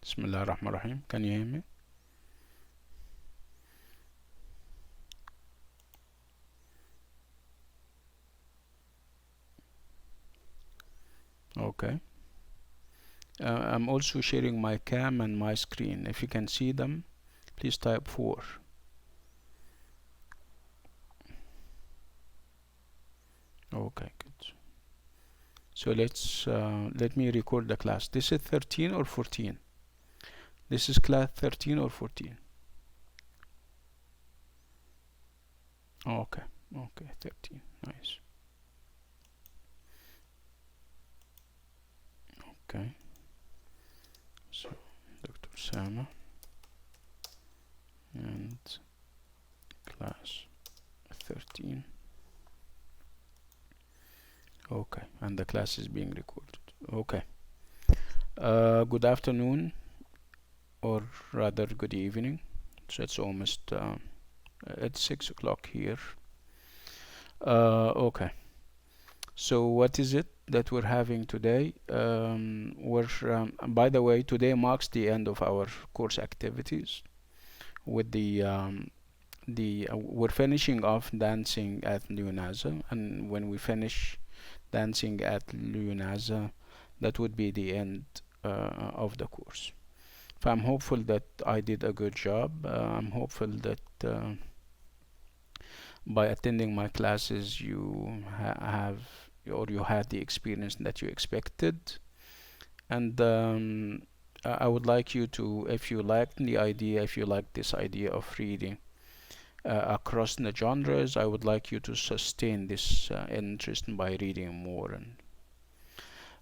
Bismillah ar-Rahman ar-Rahim. Can you hear me? Okay. I'm also sharing my cam and my screen. If you can see them, please type 4. Okay, good. So let me record the class. This is 13 or 14? This is class 13 or 14? Okay, okay, 13. Nice. Okay. So Dr. Sama and class 13. Okay, and the class is being recorded. Okay. Good afternoon, or rather good evening. So it's almost it's 6 o'clock here. Okay. So what is it that we're having today? By the way, today marks the end of our course activities. With we're finishing off dancing at Lughnasa, and when we finish dancing at Lughnasa, that would be the end of the course. So I'm hopeful that I did a good job. I'm hopeful that by attending my classes you have or you had the experience that you expected. And I would like you to, if you like this idea of reading across the genres, I would like you to sustain this interest by reading more. And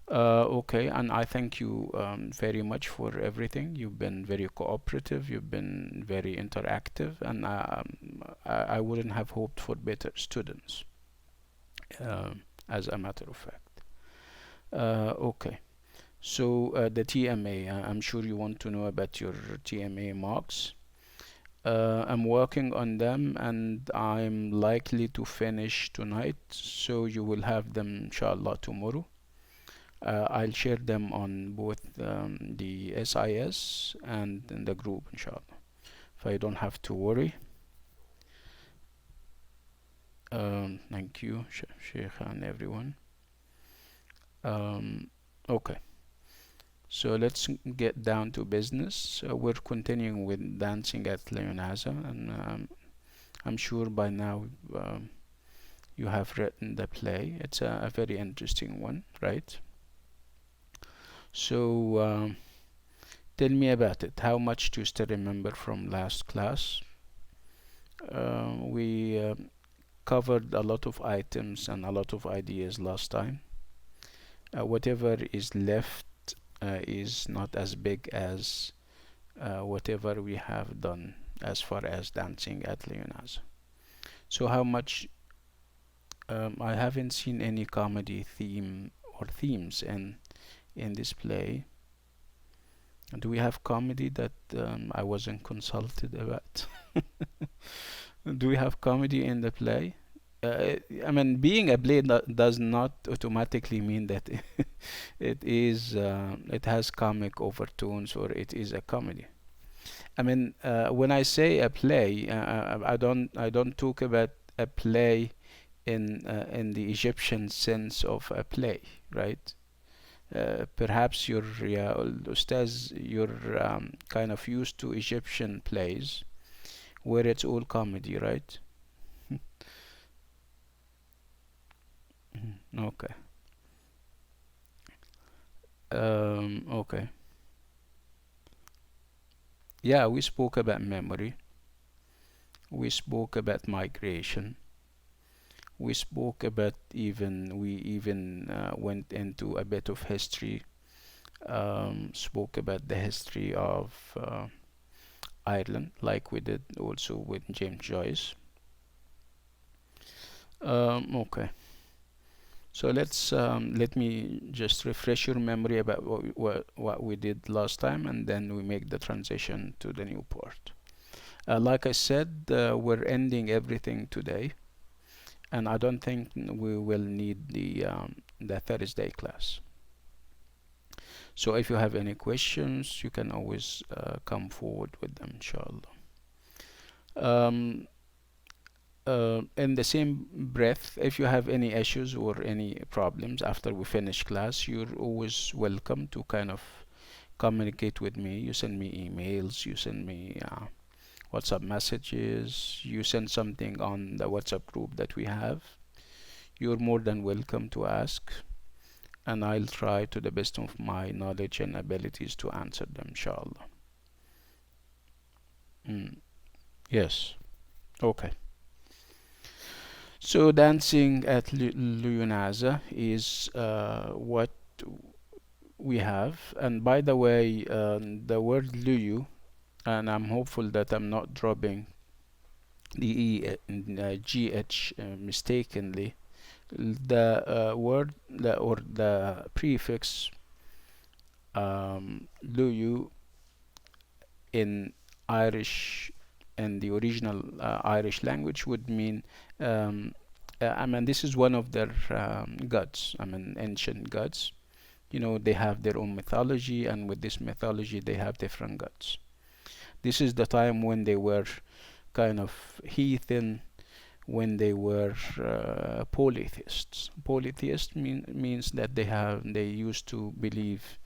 okay, and I thank you very much for everything. You've been very cooperative, you've been very interactive, and I wouldn't have hoped for better students, as a matter of fact. Okay, so the TMA, I'm sure you want to know about your TMA marks. I'm working on them and I'm likely to finish tonight, so you will have them inshallah tomorrow. I'll share them on both the SIS and in the group inshallah, so you don't have to worry. Thank you, Sheikh and everyone. Okay, so let's get down to business. We're continuing with dancing at Lughnasa, and I'm sure by now you have written the play. It's a very interesting one, right? So tell me about it. How much do you still remember from last class? We covered a lot of items and a lot of ideas last time. Whatever is left is not as big as whatever we have done as far as dancing at Lughnasa. So how much I haven't seen any comedy theme or themes in this play. Do we have comedy that I wasn't consulted about? Do we have comedy in the play? I mean, being a play does not automatically mean that it has comic overtones or it is a comedy. I mean, when I say a play, I don't talk about a play in the Egyptian sense of a play, right? Perhaps Ustaz, you're kind of used to Egyptian plays where it's all comedy, right? Okay. Okay. Yeah, we spoke about memory. We spoke about migration. We even went into a bit of history. Spoke about the history of Ireland, like we did also with James Joyce. Okay. So let me just refresh your memory about what we did last time, and then we make the transition to the new part. Like I said, we're ending everything today, and I don't think we will need the Thursday class. So if you have any questions, you can always come forward with them, inshallah. Um, in the same breath, if you have any issues or any problems after we finish class, you're always welcome to kind of communicate with me. You send me emails, you send me WhatsApp messages, you send something on the WhatsApp group that we have. You're more than welcome to ask, and I'll try to the best of my knowledge and abilities to answer them, inshallah. Yes. Okay. So dancing at Lughnasa is what we have. And by the way, the word Luyu, and I'm hopeful that I'm not dropping the GH mistakenly. The word or the prefix Luyu in Irish, in the original Irish language, would mean I mean, this is one of their gods. I mean, ancient gods. You know, they have their own mythology, and with this mythology, they have different gods. This is the time when they were kind of heathen, when they were polytheists. Polytheist means that they used to believe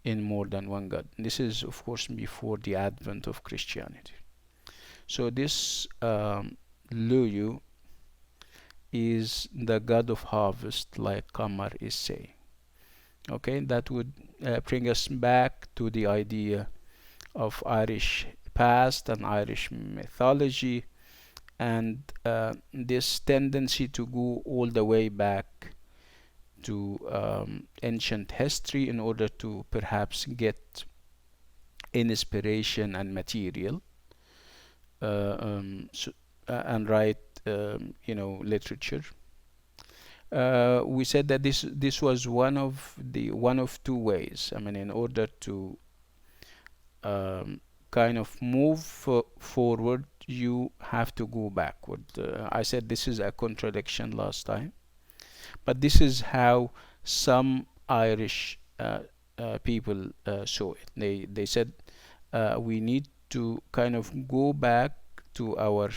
in more than one god. This is, of course, before the advent of Christianity. So this Luyu is the god of harvest, like Kamar is saying. Okay, that would bring us back to the idea of Irish past and Irish mythology, and this tendency to go all the way back to ancient history in order to perhaps get inspiration and material and write literature. We said that this was one of two ways. I mean, in order to kind of move forward, you have to go backward. I said this is a contradiction last time, but this is how some Irish people saw it. They said we need to kind of go back to our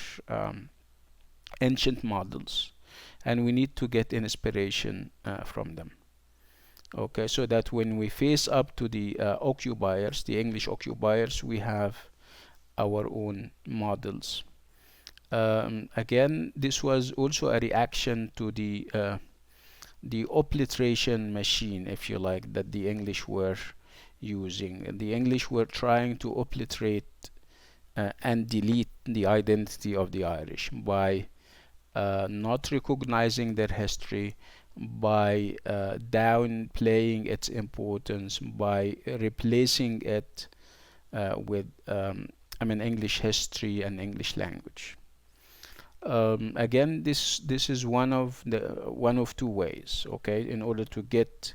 ancient models, and we need to get inspiration from them. Okay, so that when we face up to the occupiers, the English occupiers, we have our own models. Again, this was also a reaction to the obliteration machine, if you like, that the English were using. The English were trying to obliterate and delete the identity of the Irish by not recognizing their history, by downplaying its importance, by replacing it with English history and English language. Again, this is one of two ways. Okay, in order to get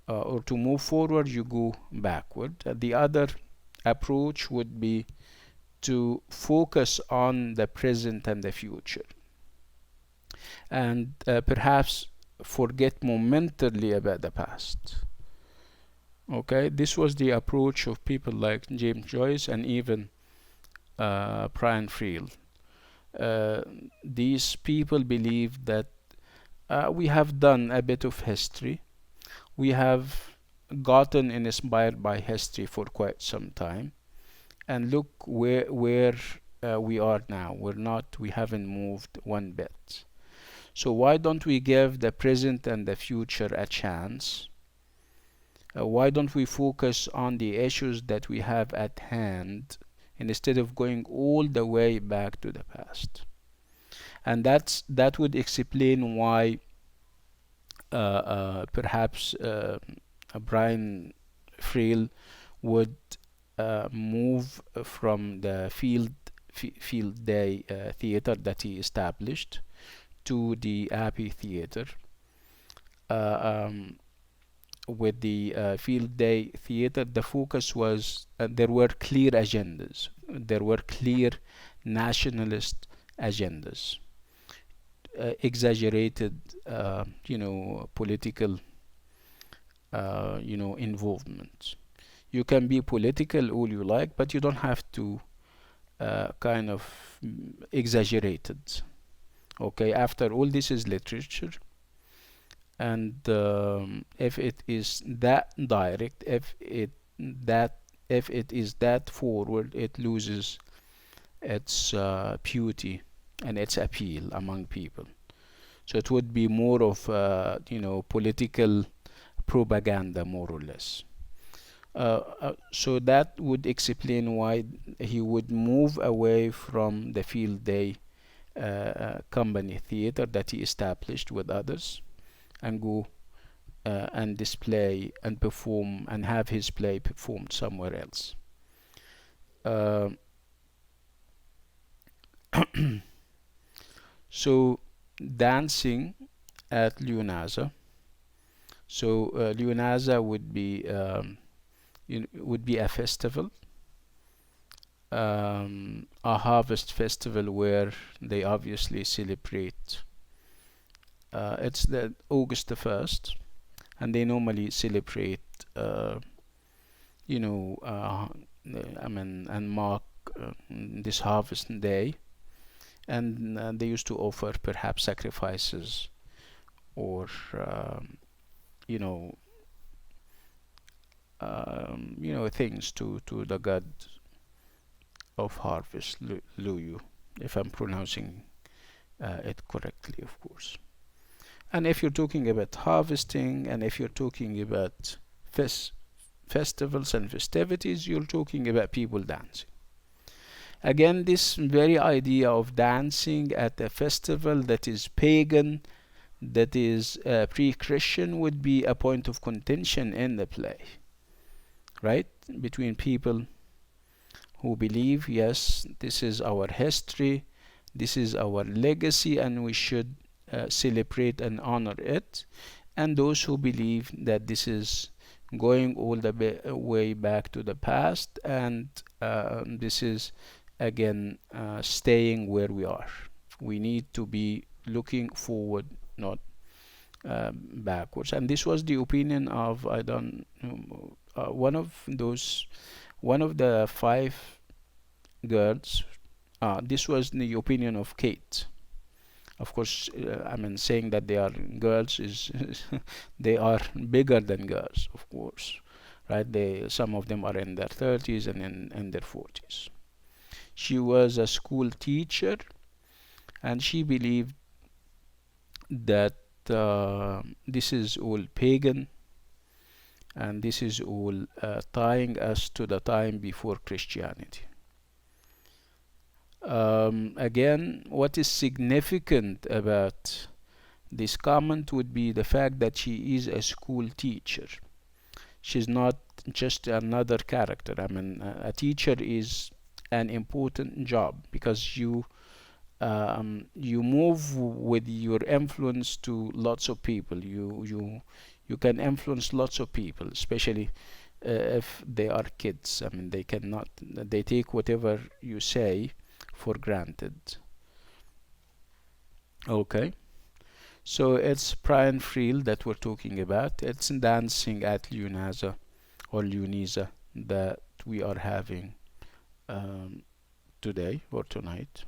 or to move forward, you go backward. The other approach would be to focus on the present and the future, and perhaps forget momentarily about the past. Okay, this was the approach of people like James Joyce and even Brian Friel. These people believe that we have done a bit of history. We have gotten inspired by history for quite some time, and look where we are now. We haven't moved one bit. So why don't we give the present and the future a chance? Why don't we focus on the issues that we have at hand instead of going all the way back to the past? And that would explain why perhaps Brian Friel would move from the field day theater that he established to the Abbey Theater. With the field day theater, the focus was there were clear agendas. There were clear nationalist agendas, exaggerated, political involvement. You can be political all you like, but you don't have to kind of exaggerate it. Okay, after all, this is literature, and if it is that direct, if it is that forward, it loses its beauty and its appeal among people. So it would be more of political propaganda, more or less. So that would explain why he would move away from the field day company theater that he established with others, and go and display and perform and have his play performed somewhere else. Uh, so dancing at Lughnasa. So Lughnasa would be a festival, a harvest festival where they obviously celebrate. It's the August the 1st, and they normally celebrate, you know, uh, and mark this harvest day, and they used to offer perhaps sacrifices or you know things to the god of harvest, Luyu, if I'm pronouncing it correctly, of course. And if you're talking about harvesting, and if you're talking about festivals and festivities, you're talking about people dancing. Again, this very idea of dancing at a festival that is pagan, that is pre-Christian, would be a point of contention in the play, right? Between people who believe, yes, this is our history, this is our legacy, and we should celebrate and honor it, and those who believe that this is going all the way back to the past, and this is again staying where we are. We need to be looking forward, not backwards. And this was the opinion of, I don't one of the five girls. This was the opinion of Kate. Of course, saying that they are girls is they are bigger than girls, of course, right? Some of them are in their 30s and in their 40s. She was a school teacher, and she believed that this is all pagan, and this is all tying us to the time before Christianity. Again, what is significant about this comment would be the fact that she is a school teacher. She's not just another character. A teacher is an important job, because you move with your influence to lots of people. You can influence lots of people, especially if they are kids. They take whatever you say for granted. Okay, so it's Brian Friel that we're talking about. It's dancing at Lughnasa or Lughnasa that we are having today or tonight.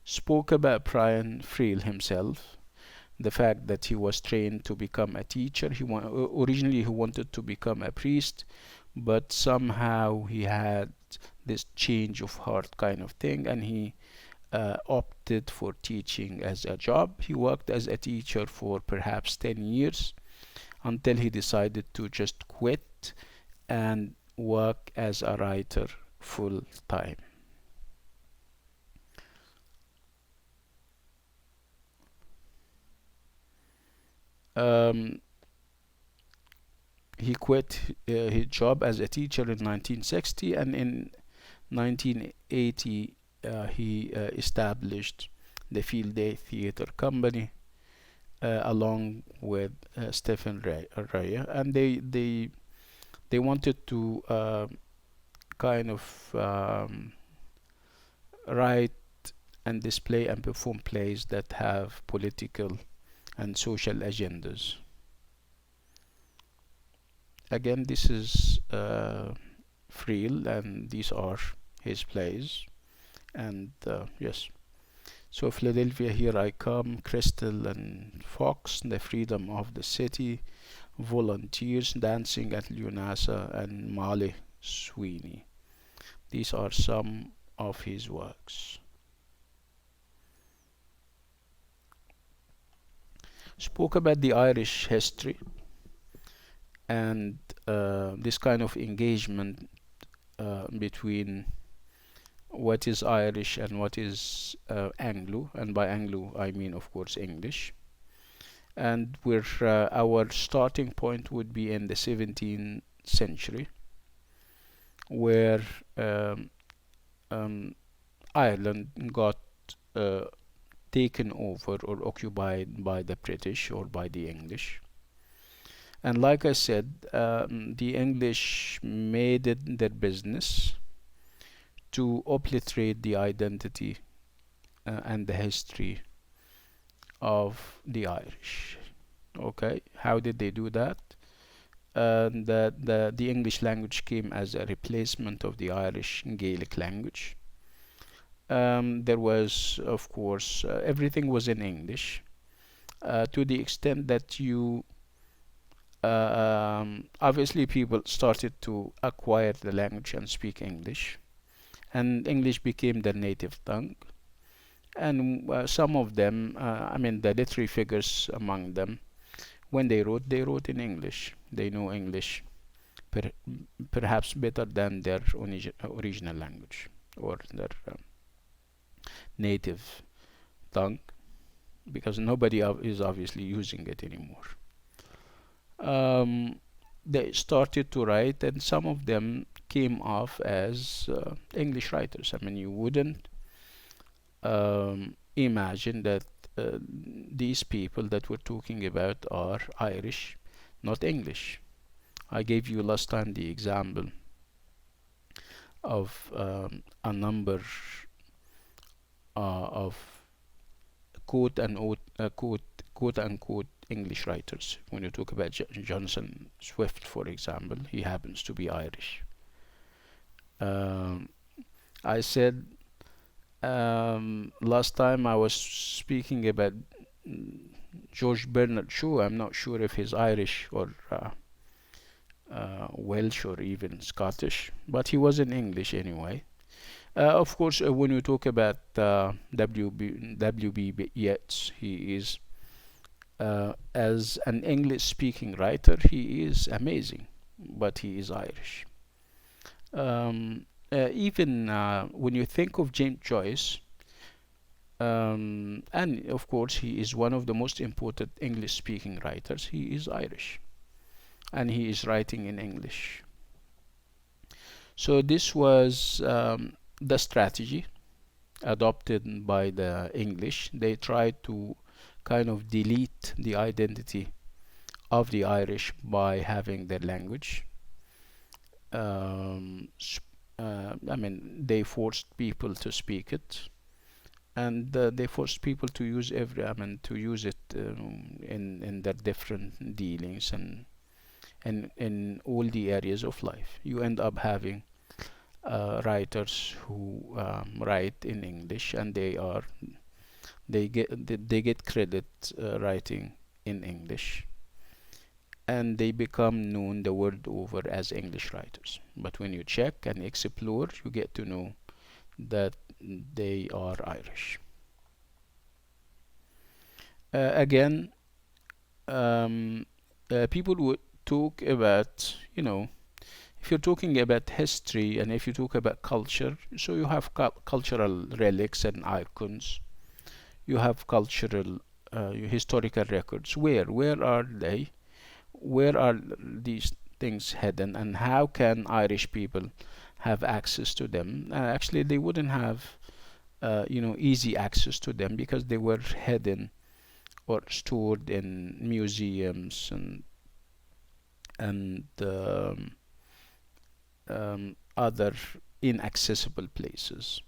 Spoke about Brian Friel himself, the fact that he was trained to become a teacher. Originally he wanted to become a priest, but somehow he had this change of heart kind of thing, and he opted for teaching as a job. He worked as a teacher for perhaps 10 years until he decided to just quit and work as a writer full time. He quit his job as a teacher in 1960, and in 1980 he established the Field Day Theatre Company along with Stephen Raya, and they wanted to kind of write and display and perform plays that have political and social agendas. again, this is Friel, and these are his plays. And yes, so Philadelphia, Here I Come, Crystal and Fox, The Freedom of the City, Volunteers, Dancing at Lughnasa, and Male Sweeney. These are some of his works. Spoke about the Irish history and this kind of engagement between what is Irish and what is Anglo, and by Anglo I mean, of course, English. And where our starting point would be in the 17th century, where um, Ireland got uh, taken over or occupied by the British or by the English. And like I said, the English made it their business to obliterate the identity and the history of the Irish. Okay, how did they do that? The English language came as a replacement of the Irish Gaelic language. There was, of course, everything was in English, to the extent that obviously people started to acquire the language and speak English, and English became their native tongue. And some of them, I mean, the literary figures among them, when they wrote in English. They know English per perhaps better than their original language or their native tongue, because nobody is obviously using it anymore. Um, they started to write, and some of them came off as English writers. I mean, you wouldn't imagine that these people that we're talking about are Irish, not English. I gave you last time the example of a number of quote and quote unquote English writers. When you talk about Jonathan Swift, for example, he happens to be Irish. Um, I said last time I was speaking about George Bernard Shaw. I'm not sure if he's Irish or Welsh or even Scottish, but he was in English anyway. Of course, when you talk about W.B. Yeats, he is, as an English-speaking writer, he is amazing, but he is Irish. Even when you think of James Joyce, and of course he is one of the most important English-speaking writers, he is Irish, and he is writing in English. So this was the strategy adopted by the English. They tried to kind of delete the identity of the Irish by having their language. I mean, they forced people to speak it, and they forced people to use I mean, to use it in their different dealings and in all the areas of life. You end up having writers who write in English, and they get credit writing in English, and they become known the world over as English writers. But when you check and explore, you get to know that they are Irish. Again, people would talk about, if you're talking about history and if you talk about culture, so you have cultural relics and icons. You have cultural, historical records. Where are they? Where are these things hidden, and how can Irish people have access to them? Actually, they wouldn't have, easy access to them, because they were hidden or stored in museums and other inaccessible places.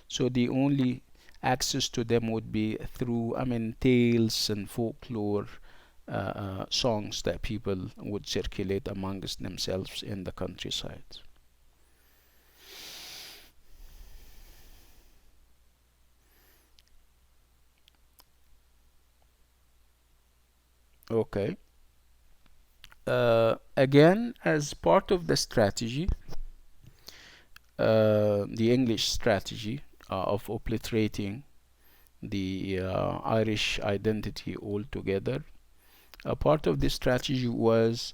So the only access to them would be through, I mean, tales and folklore songs that people would circulate amongst themselves in the countryside. Okay. Again, as part of the strategy, the English strategy of obliterating the Irish identity altogether, a part of this strategy was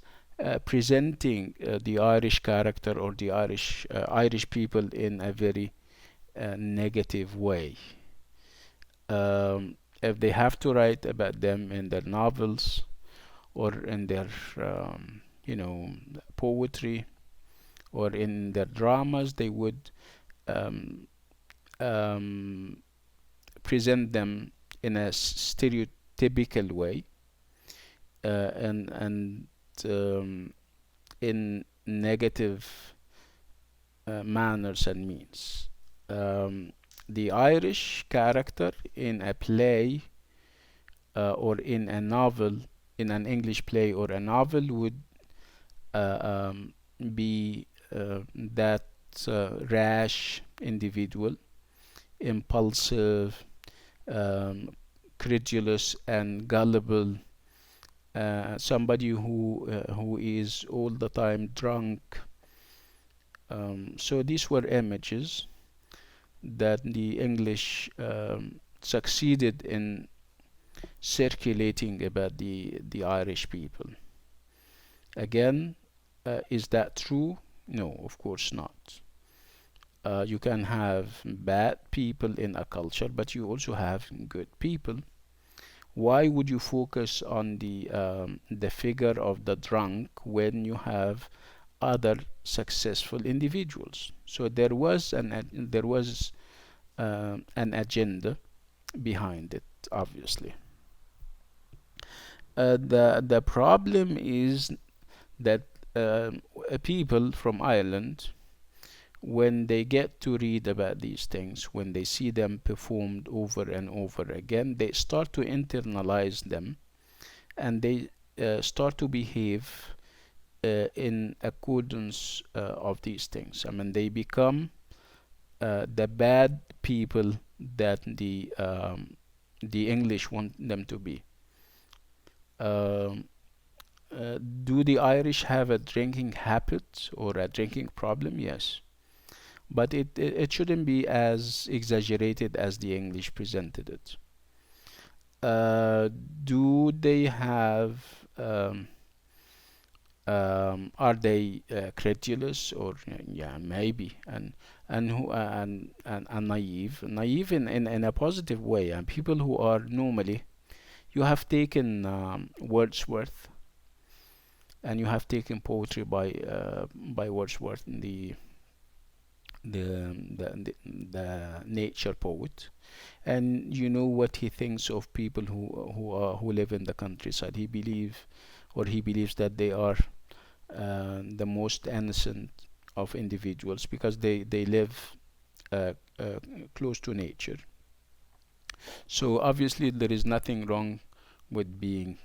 presenting the Irish character or the Irish people in a very negative way. If they have to write about them in their novels or in their you know poetry or in their dramas, they would um, um, present them in a stereotypical way, and in negative manners and means. Um, the Irish character in a play or in a novel, in an English play or a novel, would be that rash individual, impulsive, um, credulous, and gullible. Somebody who is all the time drunk. So these were images that the English succeeded in circulating about the Irish people. Again, is that true? No, of course not. You can have bad people in a culture, but you also have good people. Why would you focus on the figure of the drunk when you have other successful individuals? So there was an agenda behind it, obviously. The problem is that people from Ireland, when they get to read about these things, when they see them performed over and over again, they start to internalize them, and they start to behave in accordance of these things. I mean, they become the bad people that the English want them to be. Um, do the Irish have a drinking habit or a drinking problem? Yes, but it shouldn't be as exaggerated as the English presented it. Uh, do they have are they credulous or yeah, maybe, and naive in a positive way, and people who are normally, you have taken Wordsworth, and you have taken poetry by Wordsworth, the nature poet, and you know what he thinks of people who live in the countryside. He believes that they are the most innocent of individuals because they live uh, uh, close to nature. So obviously there is nothing wrong with being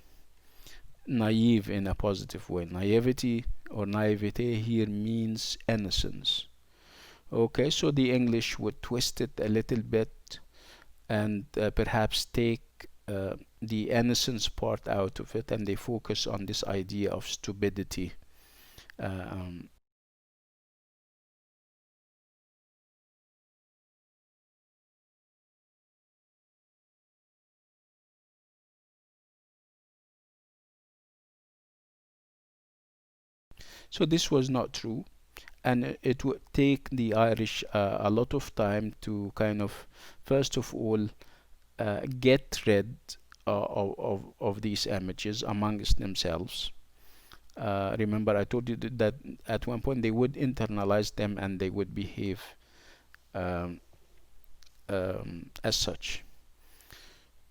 naive in a positive way. Naivety or naivete here means innocence. Okay, so the English would twist it a little bit and perhaps take the innocence part out of it, and they focus on this idea of stupidity. Um, so this was not true, and it would take the Irish a lot of time to kind of, first of all, get rid of these images amongst themselves. Remember, I told you that at one point they would internalize them and they would behave um, as such.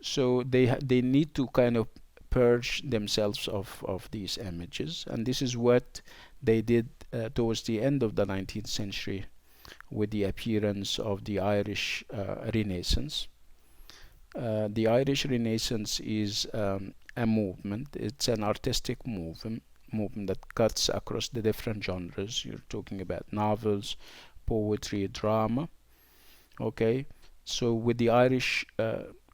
So they need to kind of purge themselves of these images, and this is what they did towards the end of the 19th century with the appearance of the Irish Renaissance. The Irish Renaissance is a movement. It's an artistic movement that cuts across the different genres. You're talking about novels, poetry, drama. Okay, so with the Irish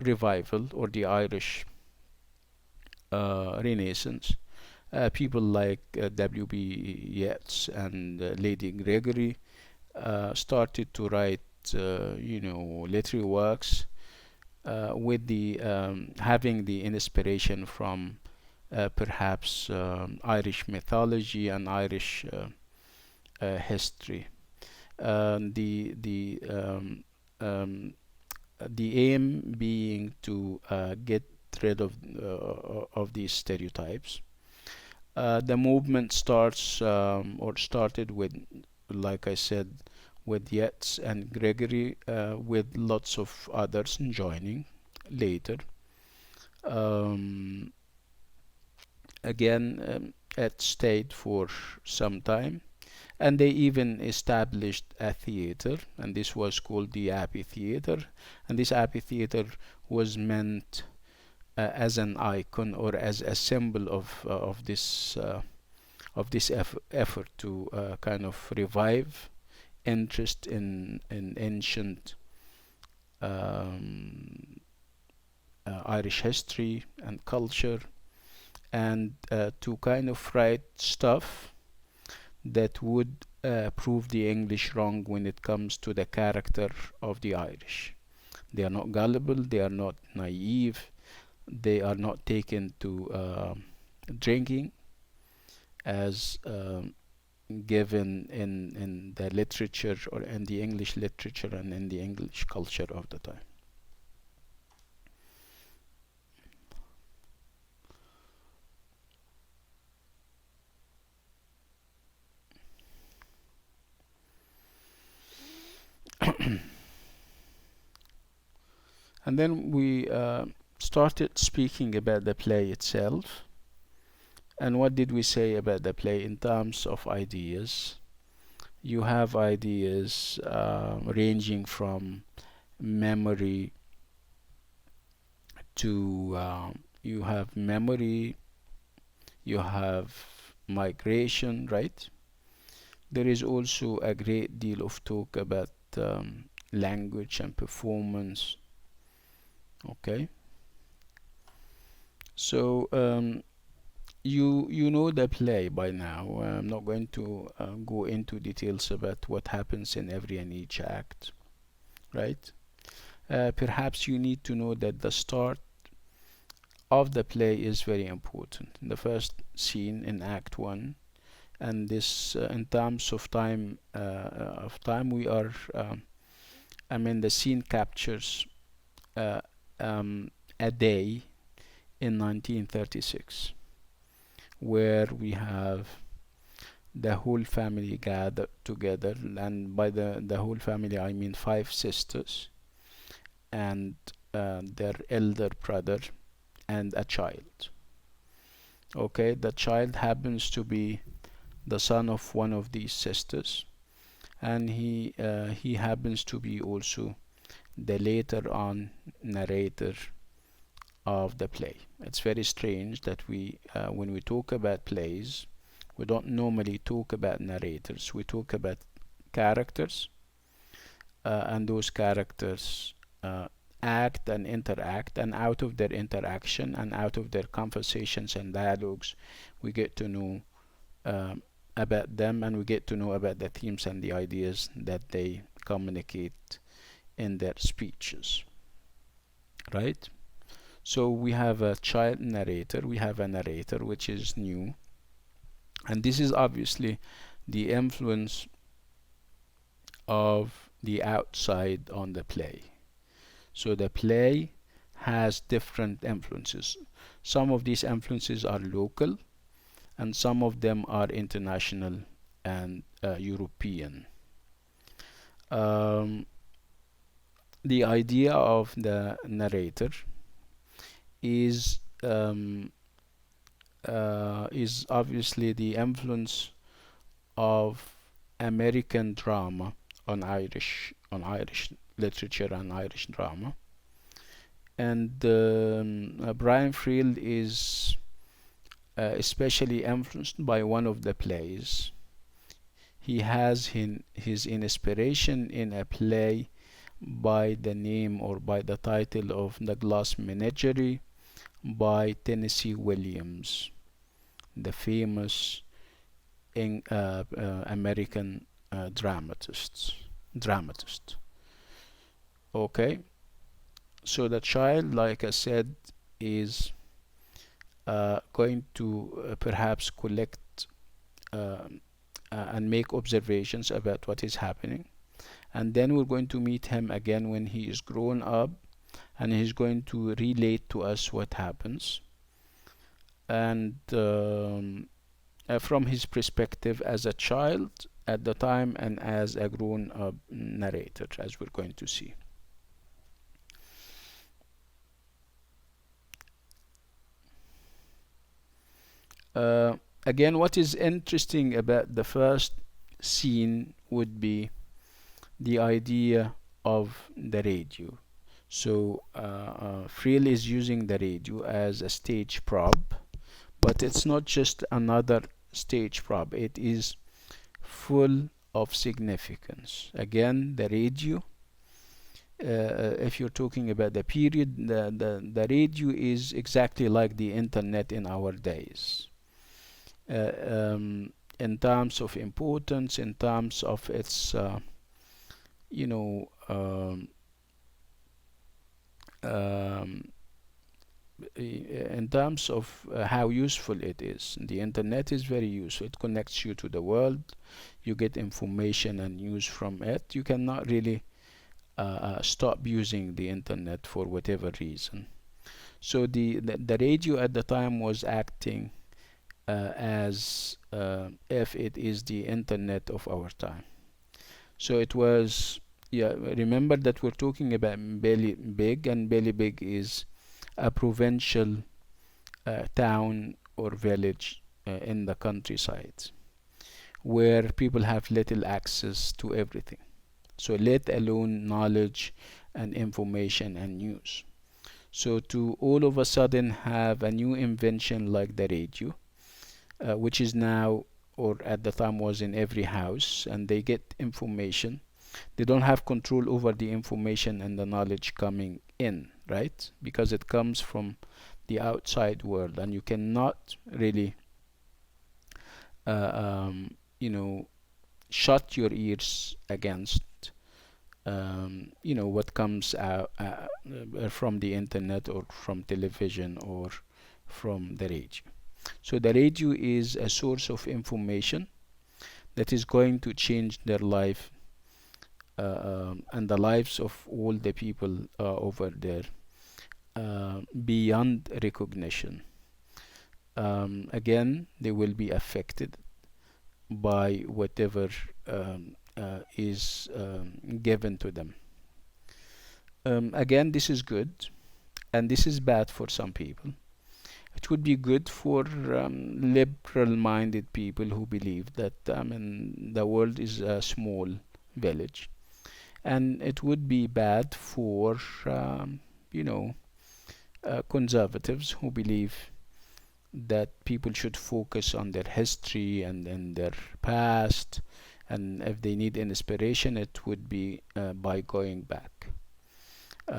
revival or the Irish Renaissance, people like W.B. Yeats and Lady Gregory started to write, literary works with the having the inspiration from perhaps Irish mythology and Irish history. Um, the aim being to get rid of these stereotypes. The movement started with, like I said, with Yeats and Gregory, with lots of others joining later. Um, it stayed for some time, and they even established a theater, and this was called the Abbey Theater. And this Abbey Theater was meant as an icon or as a symbol of this effort to kind of revive interest in ancient um, Irish history and culture, and to kind of write stuff that would prove the English wrong when it comes to the character of the Irish. They are not gullible, they are not naive, they are not taken to drinking as given in the literature or in the English literature and in the English culture of the time. And then we started speaking about the play itself. And what did we say about the play in terms of ideas? You have ideas ranging from memory to you have memory, you have migration, right? There is also a great deal of talk about language and performance. Okay, so you know the play by now. I'm not going to go into details about what happens in every and each act, right? Perhaps you need to know that the start of the play is very important. The first scene in Act One, and this in terms of time we are. I mean, the scene captures uh, a day in 1936, where we have the whole family gathered together, and by the whole family I mean five sisters and their elder brother and a child. Okay, the child happens to be the son of one of these sisters, and he happens to be also the later on narrator of the play. It's very strange that when we talk about plays, we don't normally talk about narrators. We talk about characters, and those characters act and interact, and out of their interaction and out of their conversations and dialogues, we get to know um, about them, and we get to know about the themes and the ideas that they communicate in their speeches, right? So we have a child narrator, we have a narrator which is new, and this is obviously the influence of the outside on the play. So the play has different influences. Some of these influences are local, and some of them are international and European. Um, the idea of the narrator is is obviously the influence of American drama on Irish literature and Irish drama. And Brian Friel is especially influenced by one of the plays. He has his inspiration in a play by the name or by the title of The Glass Menagerie by Tennessee Williams, the famous American dramatist. Okay, so the child, like I said, is going to perhaps collect and make observations about what is happening, and then we're going to meet him again when he is grown up, and he's going to relate to us what happens, and from his perspective as a child at the time and as a grown up narrator, as we're going to see. Uh, Again, what is interesting about the first scene would be the idea of the radio. So Friel is using the radio as a stage prop, but it's not just another stage prop. It is full of significance. Again, the radio. If you're talking about the period, the radio is exactly like the internet in our days. Uh, um, in terms of importance, in terms of its, you know, um, in terms of how useful it is. The internet is very useful. It connects you to the world. You get information and news from it. You cannot really stop using the internet for whatever reason. So the radio at the time was acting as if it is the internet of our time. So it was, yeah, remember that we're talking about Belly Big, and Belly Big is a provincial town or village in the countryside where people have little access to everything. So let alone knowledge and information and news. So to all of a sudden have a new invention like the radio, which is now or at the time was in every house, and they get information. They don't have control over the information and the knowledge coming in, right? Because it comes from the outside world, and you cannot really, you know, shut your ears against, you know, what comes out from the internet or from television or from the radio. So the radio is a source of information that is going to change their life and the lives of all the people over there beyond recognition. Again, they will be affected by whatever is given to them. Again, this is good and this is bad for some people. It would be good for liberal-minded people who believe that the world is a small village, and it would be bad for you know conservatives who believe that people should focus on their history and their past, and if they need inspiration, it would be by going back.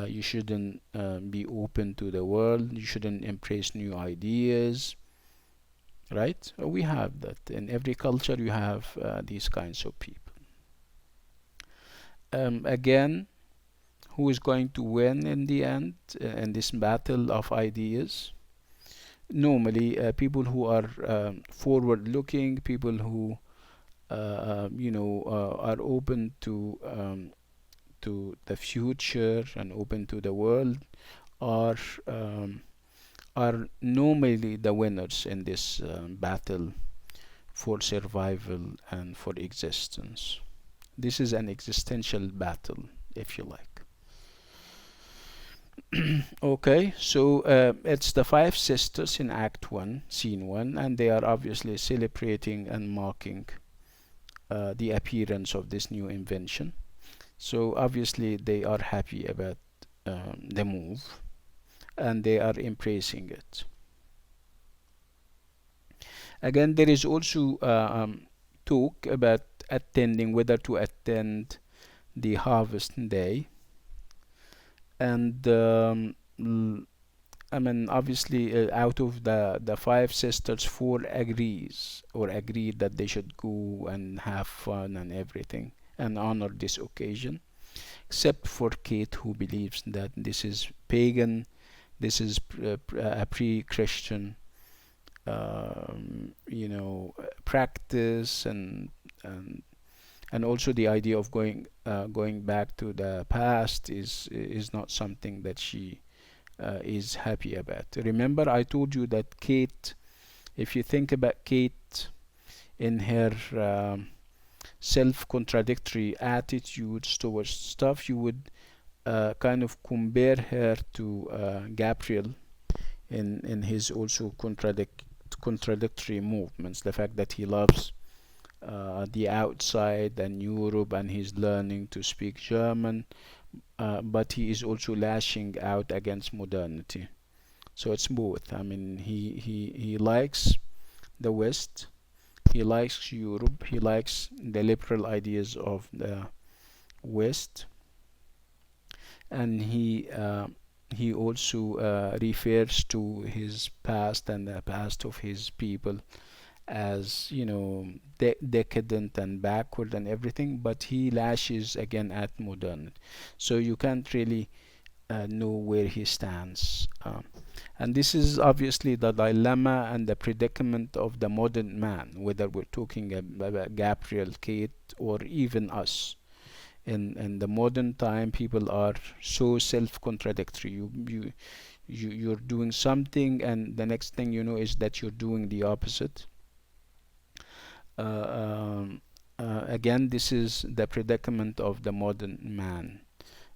You shouldn't be open to the world. You shouldn't embrace new ideas, right? We have that in every culture. You have these kinds of people. Again, who is going to win in the end in this battle of ideas? Normally, people who are forward-looking, people who are open to the future and open to the world are um, are normally the winners in this battle for survival and for existence. This is an existential battle, if you like. Okay, so it's the five sisters in Act 1, Scene 1, and they are obviously celebrating and marking the appearance of this new invention. So obviously they are happy about the move. and they are embracing it. Again, there is also talk about attending, whether to attend the harvest day, and I mean, obviously, out of the five sisters, four agreed that they should go and have fun and everything and honor this occasion, except for Kate, who believes that this is pagan, this is a pre-Christian, practice, and also the idea of going back to the past is not something that she is happy about. Remember, I told you that Kate, if you think about Kate in her self-contradictory attitudes towards stuff, you would kind of compare her to Gabriel in his also contradictory movements. The fact that he loves the outside and Europe, and he's learning to speak German, but he is also lashing out against modernity. So it's both. I mean, he likes the West, he likes Europe, he likes the liberal ideas of the West, and he also refers to his past and the past of his people as, decadent and backward and everything, but he lashes again at modernity. So you can't really know where he stands. And this is obviously the dilemma and the predicament of the modern man, whether we're talking about Gabriel, Kate, or even us. In the modern time, people are so self-contradictory. You're doing something, and the next thing you know is that you're doing the opposite. Uh, Again, this is the predicament of the modern man.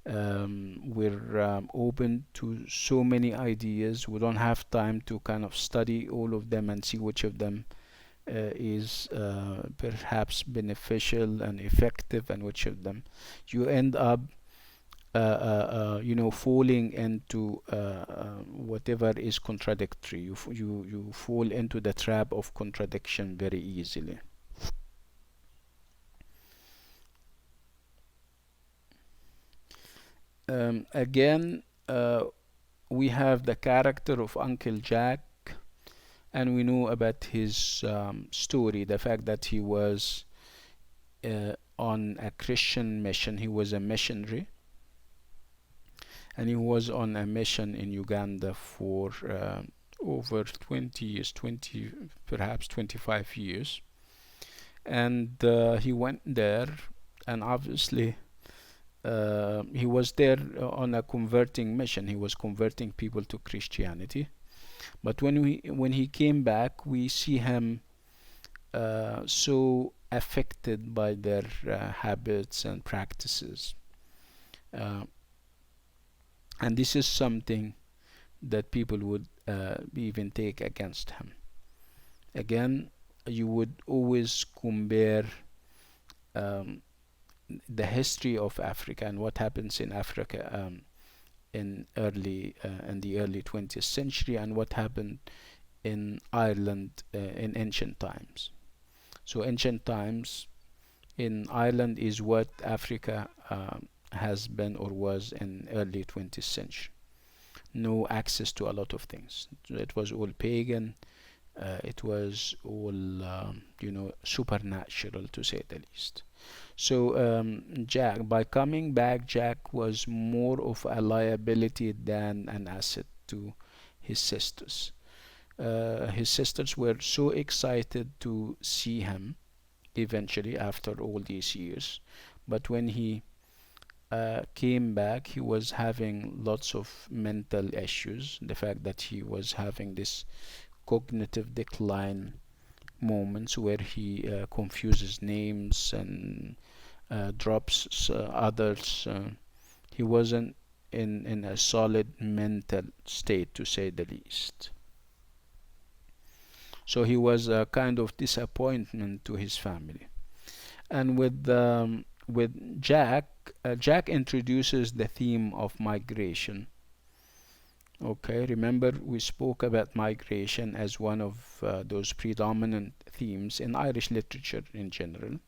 We're open to so many ideas. We don't have time to kind of study all of them and see which of them is perhaps beneficial and effective, and which of them you end up falling into whatever is contradictory. You fall into the trap of contradiction very easily. Again, we have the character of Uncle Jack, and we know about his story, the fact that he was on a Christian mission. He was a missionary, and he was on a mission in Uganda for over 20 years, 20, perhaps 25 years. And he went there, and obviously he was there on a converting mission. He was converting people to Christianity. But when he came back, we see him so affected by their habits and practices. Uh, and this is something that people would even take against him. Again, you would always compare um, the history of Africa and what happens in Africa in the early 20th century, and what happened in Ireland in ancient times. So ancient times in Ireland is what Africa has been or was in early 20th century. No access to a lot of things. It was all pagan. It was all supernatural, to say the least. So Jack, by coming back, Jack was more of a liability than an asset to his sisters. His sisters were so excited to see him eventually after all these years, but when he came back, he was having lots of mental issues. The fact that he was having this cognitive decline moments where he confuses names and drops others. He wasn't in a solid mental state, to say the least. So he was a kind of disappointment to his family. And with Jack, Jack introduces the theme of migration. Okay, remember we spoke about migration as one of those predominant themes in Irish literature in general.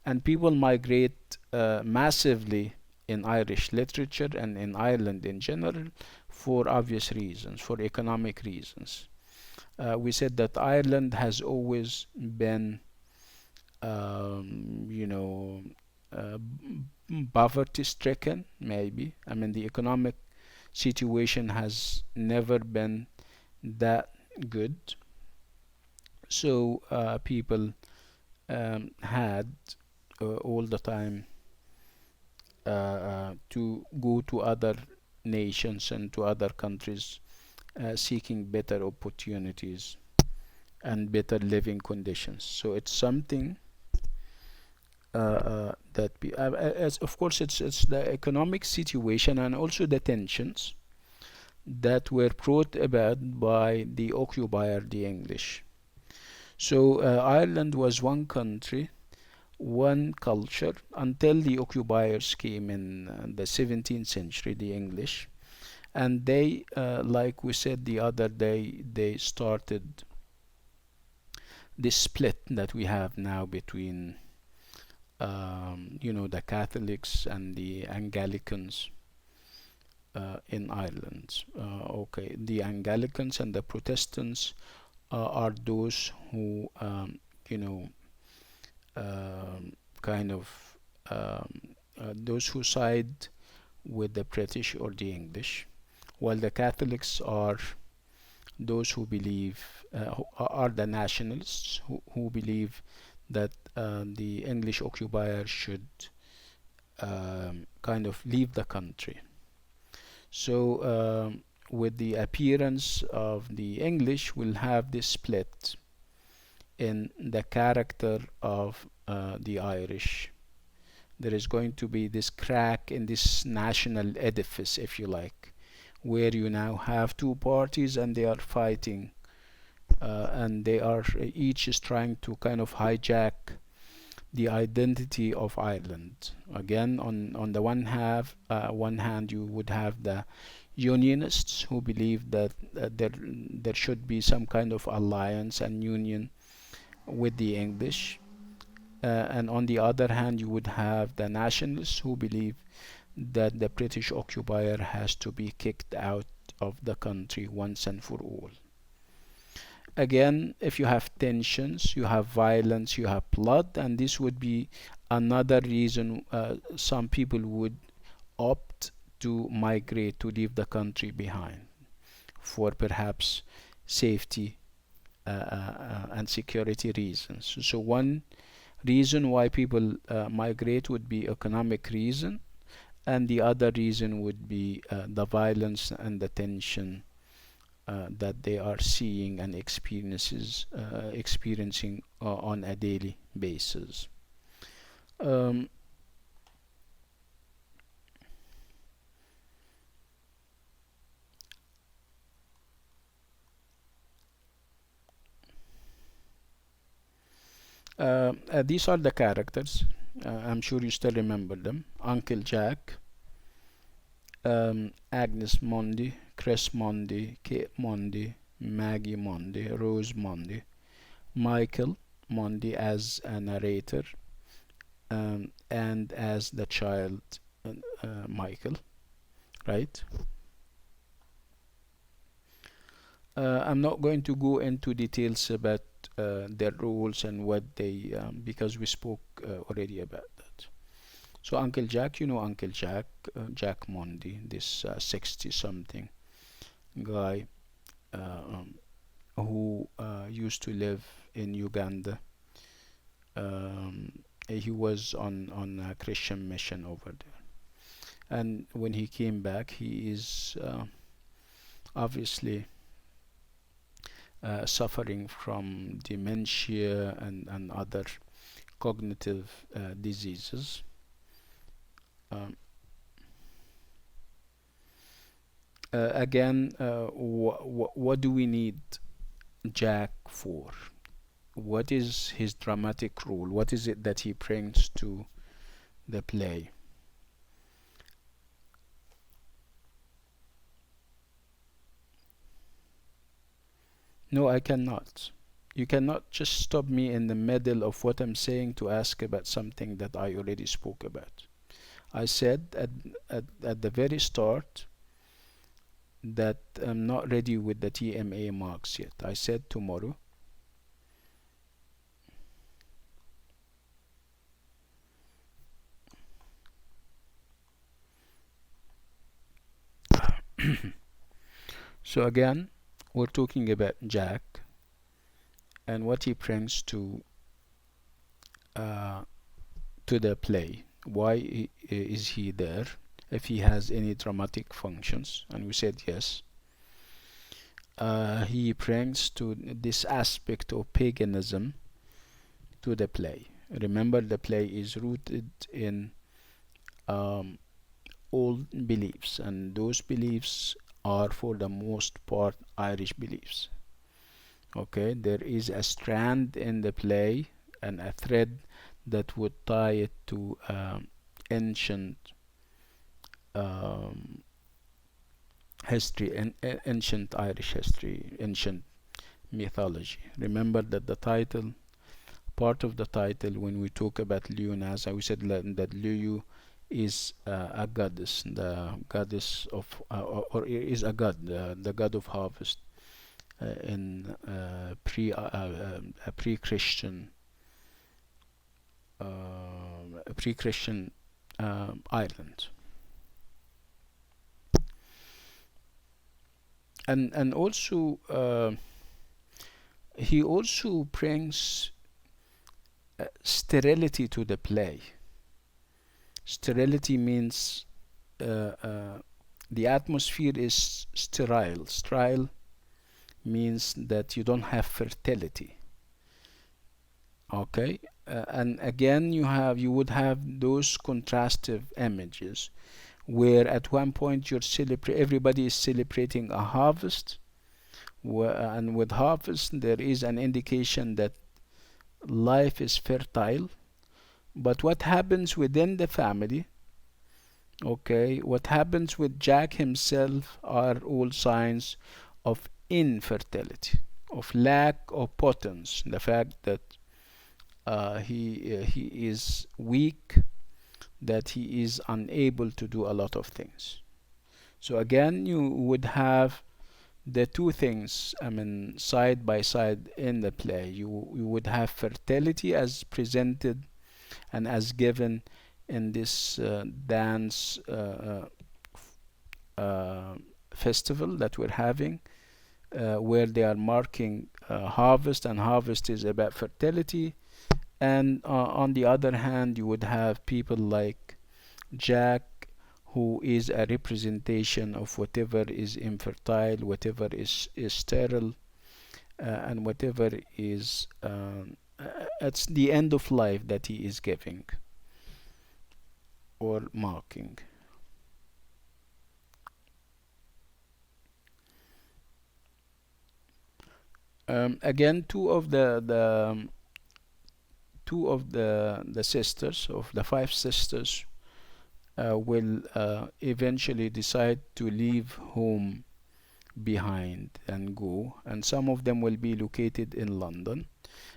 And people migrate massively in Irish literature and in Ireland in general for obvious reasons, for economic reasons. We said that Ireland has always been, um, you know, uh, poverty stricken, maybe. I mean, the economic situation has never been that good. So people had all the time to go to other nations and to other countries seeking better opportunities and better living conditions. So it's something as of course it's the economic situation and also the tensions that were brought about by the occupier, the English. So Ireland was one country, one culture until the occupiers came in the 17th century, the English, and they, like we said the other day, they started this split that we have now between, the Catholics and the Anglicans in Ireland. Okay, the Anglicans and the Protestants are those who, you know, kind of those who side with the British or the English, while the Catholics are those who believe, who are the nationalists who believe that the English occupier should kind of leave the country. So, with the appearance of the English, we'll have this split in the character of the Irish. There is going to be this crack in this national edifice, if you like, where you now have two parties and they are fighting, and they are each is trying to kind of hijack the identity of Ireland. Again, on the one hand, you would have the Unionists who believe that there should be some kind of alliance and union with the English, and on the other hand, you would have the nationalists who believe that the British occupier has to be kicked out of the country once and for all. Again, if you have tensions, you have violence, you have blood, and this would be another reason some people would opt to migrate, to leave the country behind, for perhaps safety and security reasons. So one reason why people migrate would be economic reason, and the other reason would be the violence and the tension that they are seeing and experiencing on a daily basis. Um, these are the characters. I'm sure you still remember them. Uncle Jack, Agnes Mondi, Chris Mondi, Kate Mondi, Maggie Mondi, Rose Mondi, Michael Mondi as a narrator, and as the child, Michael, right? I'm not going to go into details about their roles and what they, because we spoke already about that. So Uncle Jack, you know Uncle Jack, Jack Mondi, this 60-something guy who used to live in Uganda. He was on a Christian mission over there, and when he came back, he is obviously suffering from dementia and other cognitive diseases. Um, Again, what do we need Jack for? What is his dramatic role? What is it that he brings to the play? No, I cannot. You cannot just stop me in the middle of what I'm saying to ask about something that I already spoke about. I said at the very start that I'm not ready with the TMA marks yet. I said tomorrow. So again, we're talking about Jack and what he brings uh, to the play. Why is he there? If he has any dramatic functions, and we said yes. He brings to this aspect of paganism to the play. Remember, the play is rooted in um, old beliefs, and those beliefs are for the most part Irish beliefs. Okay, there is a strand in the play and a thread that would tie it to ancient um, history and ancient Irish history, ancient mythology. Remember that the title, part of the title, when we talk about Lughnasa, we said that Luyu is a goddess, the goddess of, or is a god, the god of harvest in pre-Christian pre-Christian Ireland, and also he also brings sterility to the play. Sterility means the atmosphere is sterile. Sterile means that you don't have fertility. Okay, and again you would have those contrastive images where at one point everybody is celebrating a harvest, and with harvest there is an indication that life is fertile. But what happens within the family, okay, what happens with Jack himself are all signs of infertility, of lack of potence, the fact that he is weak, that he is unable to do a lot of things. So again, you would have the two things, I mean, side by side in the play. You would have fertility as presented and as given in this dance uh, festival that we're having, where they are marking harvest, and harvest is about fertility. And on the other hand, you would have people like Jack, who is a representation of whatever is infertile, whatever is sterile, and whatever is it's the end of life that he is giving or marking. Again, two of the sisters, of the five sisters, will eventually decide to leave home behind and go, and some of them will be located in London.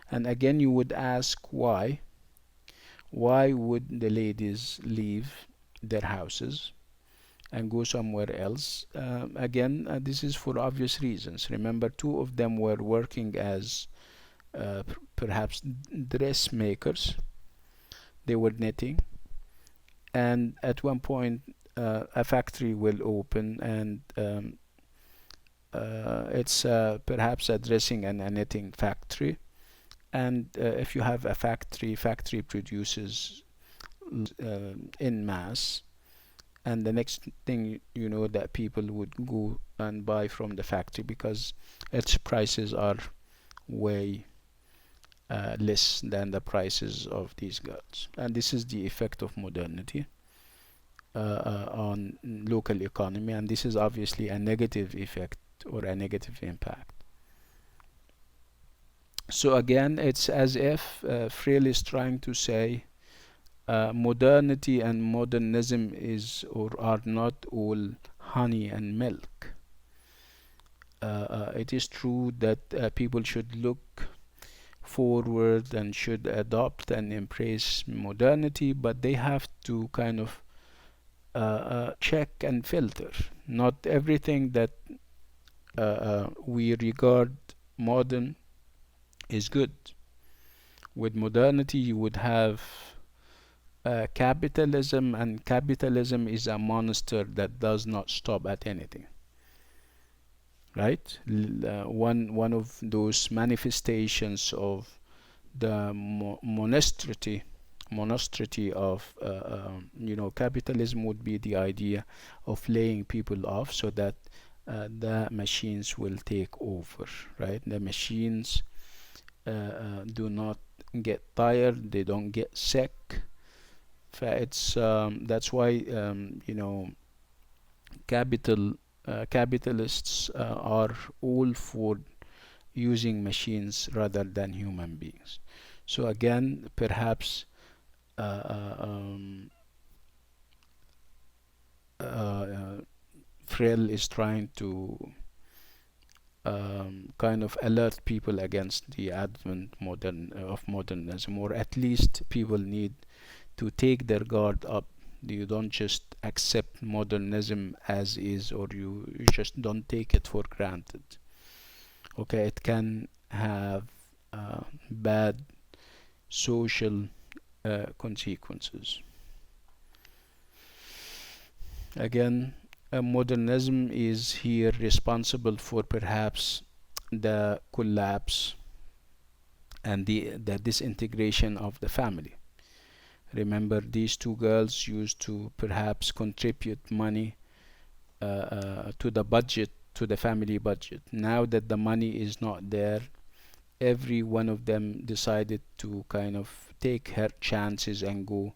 And again, you would ask why. Why would the ladies leave their houses and go somewhere else? Again, this is for obvious reasons. Remember, two of them were working as perhaps dressmakers. They were knitting, and at one point, a factory will open, and it's perhaps a dressing and a knitting factory. And if you have a factory produces in mass, and the next thing you know, that people would go and buy from the factory because its prices are way less than the prices of these girls. And this is the effect of modernity on local economy, and this is obviously a negative effect or a negative impact. So again, it's as if Friel is trying to say modernity and modernism is or are not all honey and milk. it is true that people should look forward and should adopt and embrace modernity, but they have to kind of check and filter. Not everything that we regard modern is good. With modernity, you would have capitalism, and capitalism is a monster that does not stop at anything. Right? One of those manifestations of the monastery of capitalism would be the idea of laying people off so that the machines will take over. Right? The machines do not get tired, they don't get sick. It's that's why capitalists are all for using machines rather than human beings. So again, perhaps uh, uh, um, uh, Frill is trying to kind of alert people against the advent of modernism, or at least people need to take their guard up. You don't just accept modernism as is, or you just don't take it for granted. Okay, it can have bad social consequences. Again, modernism is here responsible for perhaps the collapse and the disintegration of the family. Remember, these two girls used to perhaps contribute money to the budget, to the family budget. Now that the money is not there, every one of them decided to kind of take her chances and go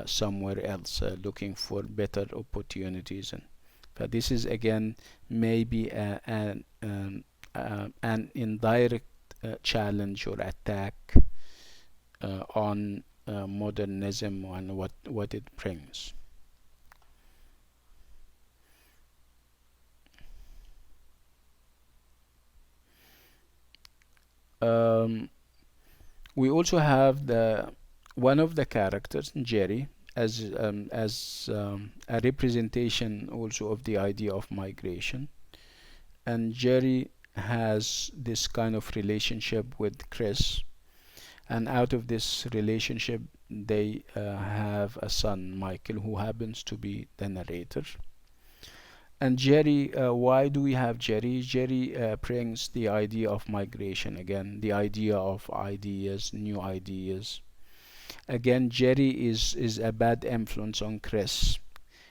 somewhere else, looking for better opportunities. And this is again maybe an indirect challenge or attack on modernism and what it brings. Um, we also have the one of the characters, Jerry, as a representation also of the idea of migration. And Jerry has this kind of relationship with Chris, and out of this relationship, they have a son, Michael, who happens to be the narrator. And Jerry, why do we have Jerry? Jerry brings the idea of migration again, the idea of ideas, new ideas. Again, Jerry is a bad influence on Chris.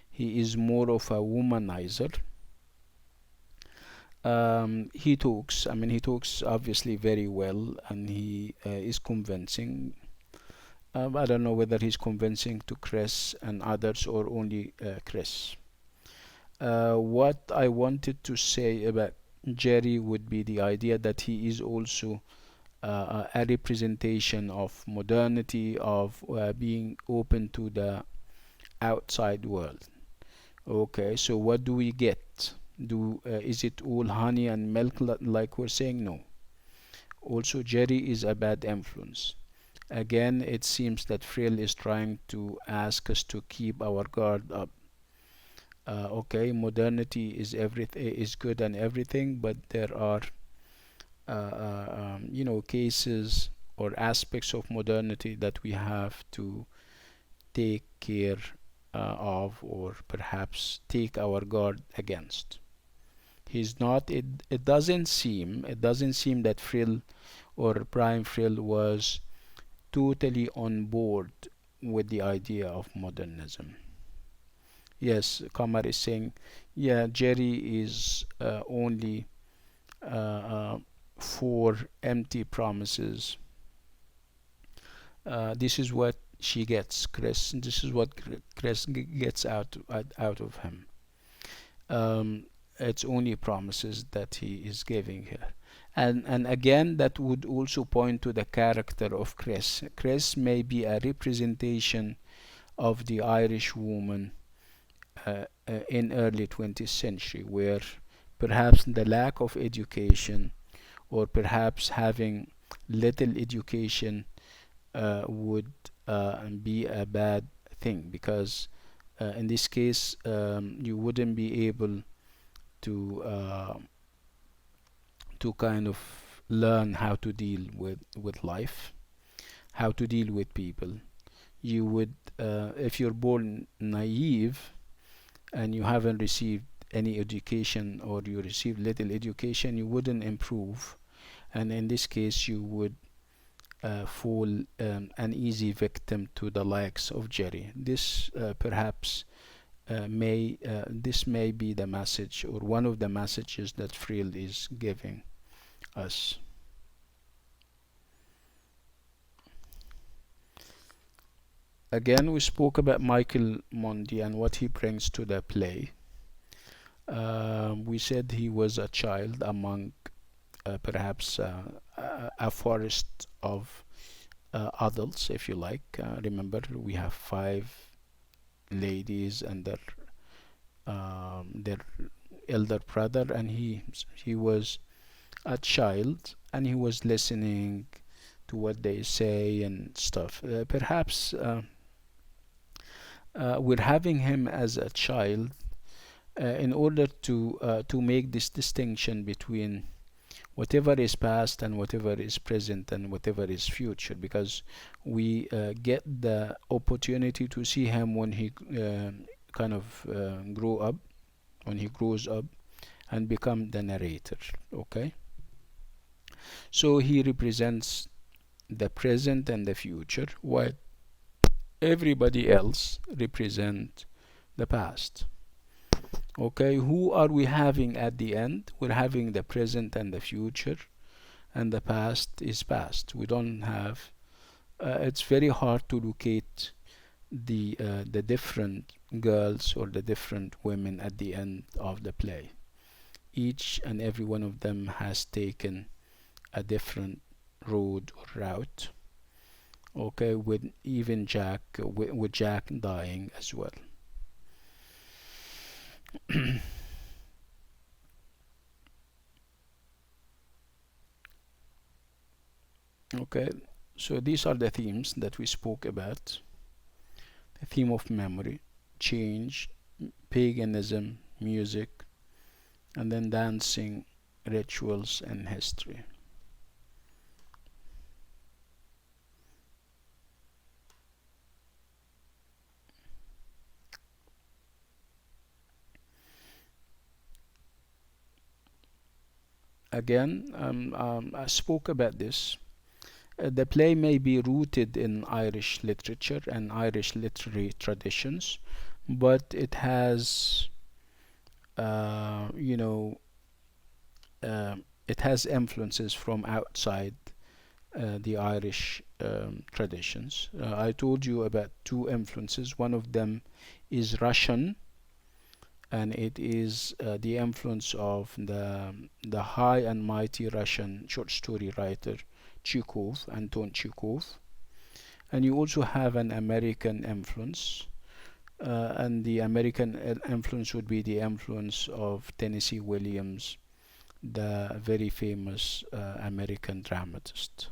He is more of a womanizer. He talks obviously very well, and he is convincing. I don't know whether he's convincing to Chris and others or only Chris. What I wanted to say about Jerry would be the idea that he is also a representation of modernity, of being open to the outside world. Okay, so what do we get? Is it all honey and milk like we're saying? No. Also, Jerry is a bad influence. Again, it seems that Frill is trying to ask us to keep our guard up. Okay, modernity is good and everything, but there are cases or aspects of modernity that we have to take care of, or perhaps take our guard against. He's not. It doesn't seem that Frill or Prime Frill was totally on board with the idea of modernism. Yes, Kamar is saying, yeah, Jerry is only uh, uh, for empty promises. This is what she gets, Chris. This is what Chris gets out of him. It's only promises that he is giving her. And again, that would also point to the character of Chris. Chris may be a representation of the Irish woman in early 20th century, where perhaps the lack of education, or perhaps having little education would be a bad thing, because in this case you wouldn't be able to kind of learn how to deal with life, how to deal with people. You would, if you're born naive and you haven't received any education, or you receive little education, you wouldn't improve, and in this case you would fall an easy victim to the likes of Jerry. This perhaps this may be the message, or one of the messages that Friel is giving us. Again, we spoke about Michael Mondi and what he brings to the play. We said he was a child among perhaps a forest of adults, if you like. Remember, we have five ladies and their elder brother, and he was a child, and he was listening to what they say and stuff. Perhaps we're having him as a child in order to make this distinction between whatever is past and whatever is present and whatever is future, because we get the opportunity to see him when he kind of when he grows up and become the narrator. Okay, so he represents the present and the future, while everybody else represent the past. Okay, who are we having at the end? We're having the present and the future, and the past is past. We don't have. It's very hard to locate the different girls or the different women at the end of the play. Each and every one of them has taken a different road or route. Okay, with even Jack, with Jack dying as well. Okay, so these are the themes that we spoke about: the theme of memory, change, paganism, music, and then dancing, rituals, and history. Again, I spoke about this. The play may be rooted in Irish literature and Irish literary traditions, but it has, you know, it has influences from outside the Irish traditions. I told you about two influences. One of them is Russian, and it is the influence of the high and mighty Russian short story writer Chekhov, Anton Chekhov. And you also have an American influence, and the American influence would be the influence of Tennessee Williams, the very famous American dramatist.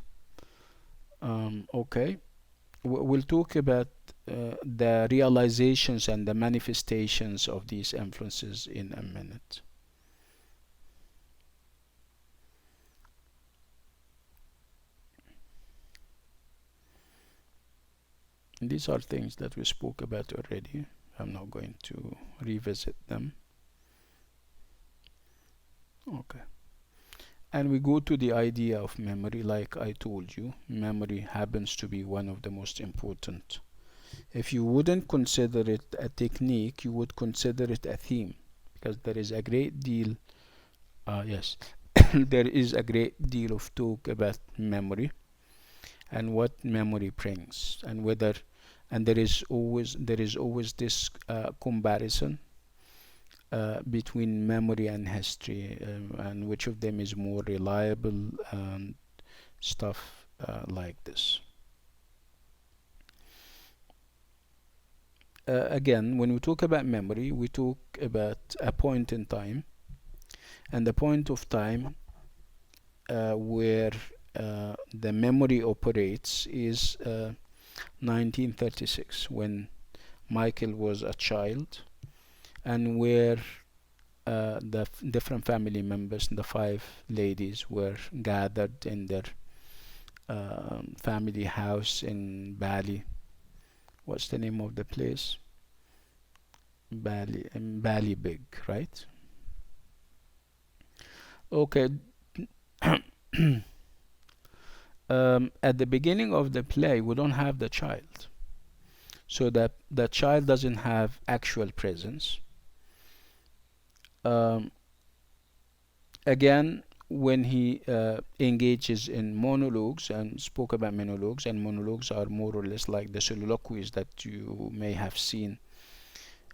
Okay, we'll talk about the realizations and the manifestations of these influences in a minute. These are things that we spoke about already. I'm not going to revisit them. Okay. And we go to the idea of memory. Like I told you, memory happens to be one of the most important. If you wouldn't consider it a technique, you would consider it a theme, because there is a great deal, yes, there is a great deal of talk about memory and what memory brings, and whether, and there is always this comparison between memory and history, and which of them is more reliable, and stuff like this. Again, when we talk about memory, we talk about a point in time, and the point of time where the memory operates is 1936, when Michael was a child, and where the different family members, the five ladies, were gathered in their family house in Bali. What's the name of the place? Bali, in Bali Big, right? Okay. At the beginning of the play, we don't have the child, so that the child doesn't have actual presence. Um, Again, when he engages in monologues, and spoke about monologues, and monologues are more or less like the soliloquies that you may have seen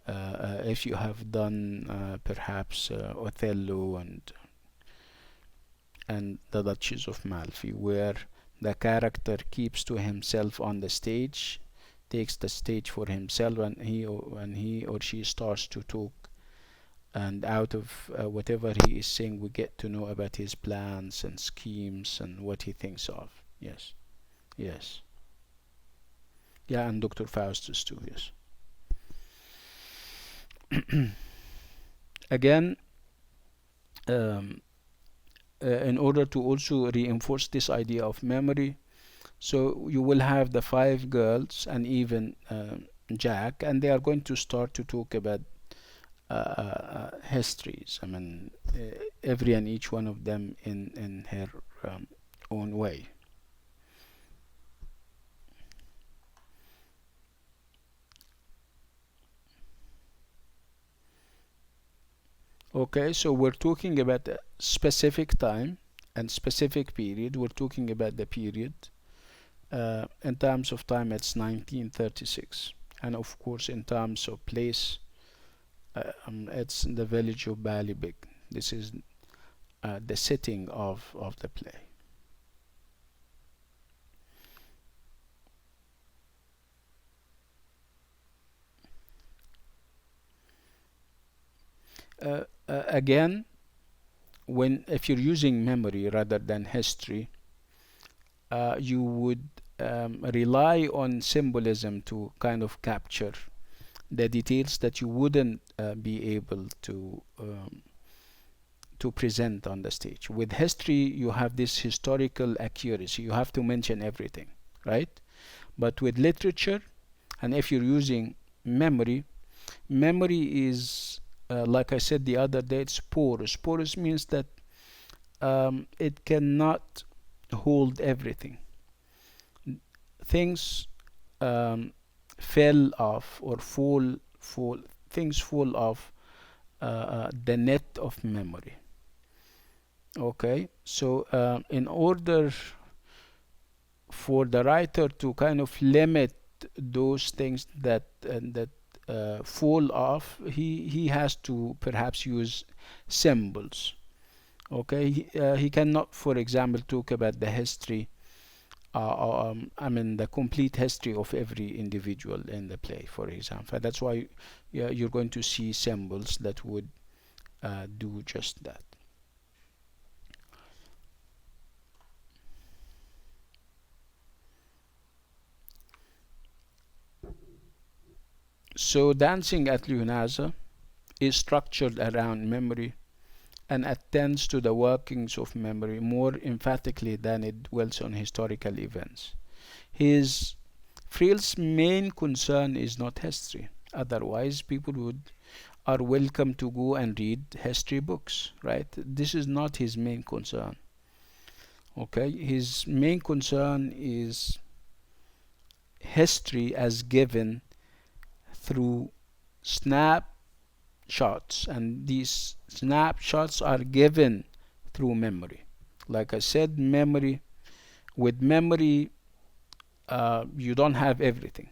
if you have done perhaps Othello and the Duchess of Malfi, where the character keeps to himself on the stage, takes the stage for himself, and he or she starts to talk, and out of whatever he is saying, we get to know about his plans and schemes and what he thinks of. Yes, yes, yeah, and Dr. Faustus too. Yes. Again, um, in order to also reinforce this idea of memory, so you will have the five girls and even Jack, and they are going to start to talk about histories. I mean, every and each one of them in her own way. Okay, so we're talking about a specific time and specific period. We're talking about the period. In terms of time, it's 1936, and of course, in terms of place, it's the village of Balibig. This is the setting of the play. Again, when if you're using memory rather than history, you would rely on symbolism to kind of capture the details that you wouldn't be able to present on the stage. With history, you have this historical accuracy. You have to mention everything, right? But with literature, and if you're using memory, memory is like I said the other day, it's porous. Porous means that it cannot hold everything. Things um, fell off or fall things fall off the net of memory. Okay, so in order for the writer to kind of limit those things that fall off, he has to perhaps use symbols. Okay, he cannot, for example, talk about the history. I mean, the complete history of every individual in the play, for example. That's why you're going to see symbols that would do just that. So, dancing at Lughnasa is structured around memory and attends to the workings of memory more emphatically than it dwells on historical events. His Friel's main concern is not history. Otherwise, people would are welcome to go and read history books, right? This is not his main concern. Okay, his main concern is history as given through snapshots, and these snapshots are given through memory. Like I said, memory with memory, you don't have everything,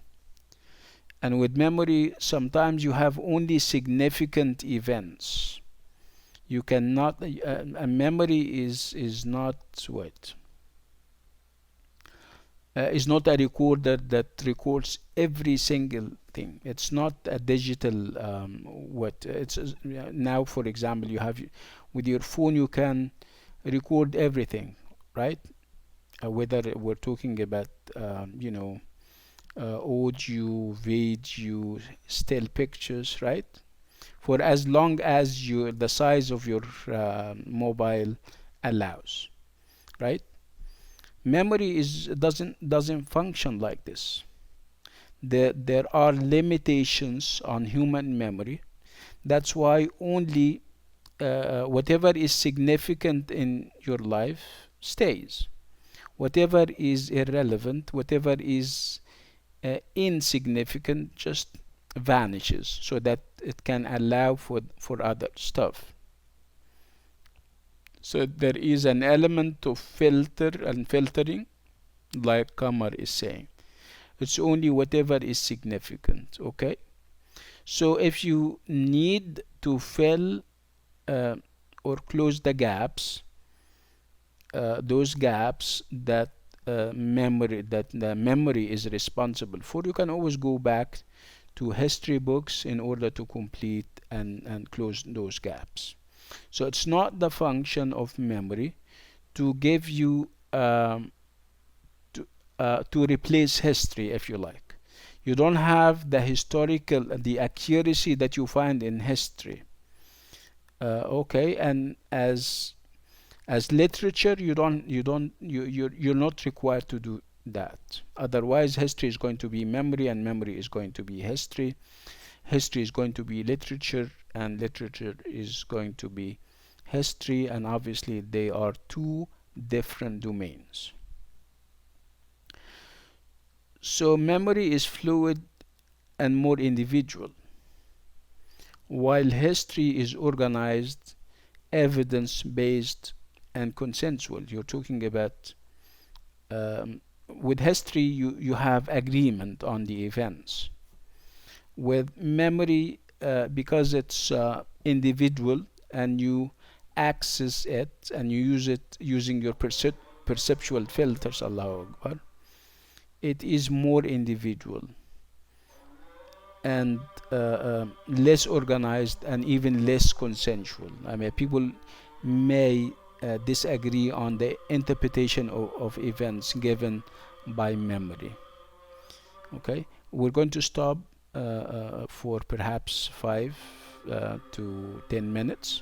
and with memory, sometimes you have only significant events. You cannot. A memory is not what is not a recorder that records every single thing. It's not a digital what it's now. For example, you have with your phone you can record everything, right? Whether we're talking about audio, video, still pictures, right? For as long as the size of your mobile allows, right? Memory is doesn't function like this. There are limitations on human memory. That's why only whatever is significant in your life stays. Whatever is irrelevant, whatever is insignificant, just vanishes, so that it can allow for other stuff. So there is an element of filter and filtering, like Kamar is saying. It's only whatever is significant. Okay. So if you need to fill uh, or close the gaps, those gaps that the memory is responsible for, you can always go back to history books in order to complete and close those gaps. So it's not the function of memory to give you to replace history, if you like. You don't have the accuracy that you find in history. Okay, and as literature, you're not required to do that. Otherwise, history is going to be memory, and memory is going to be history. History is going to be literature, and literature is going to be history, and obviously they are two different domains. So memory is fluid and more individual, while history is organized, evidence-based, and consensual. You're talking about with history, you have agreement on the events. With memory, because it's individual, and you access it and you use it using your perceptual filters, Allahu Akbar, it is more individual and less organized and even less consensual. I mean, people may disagree on the interpretation of events given by memory. Okay, we're going to stop for perhaps 5 to 10 minutes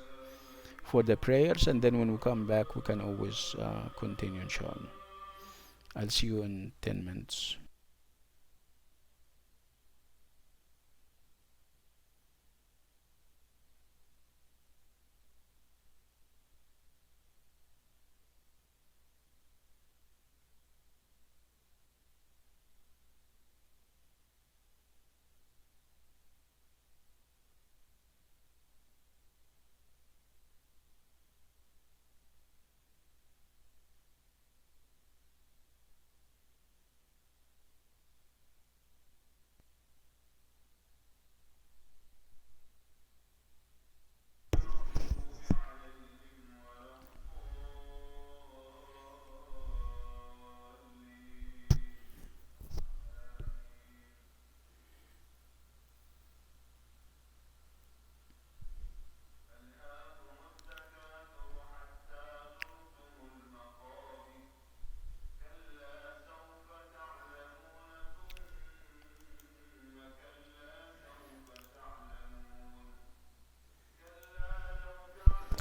for the prayers, and then when we come back, we can always continue, inshallah. I'll see you in 10 minutes.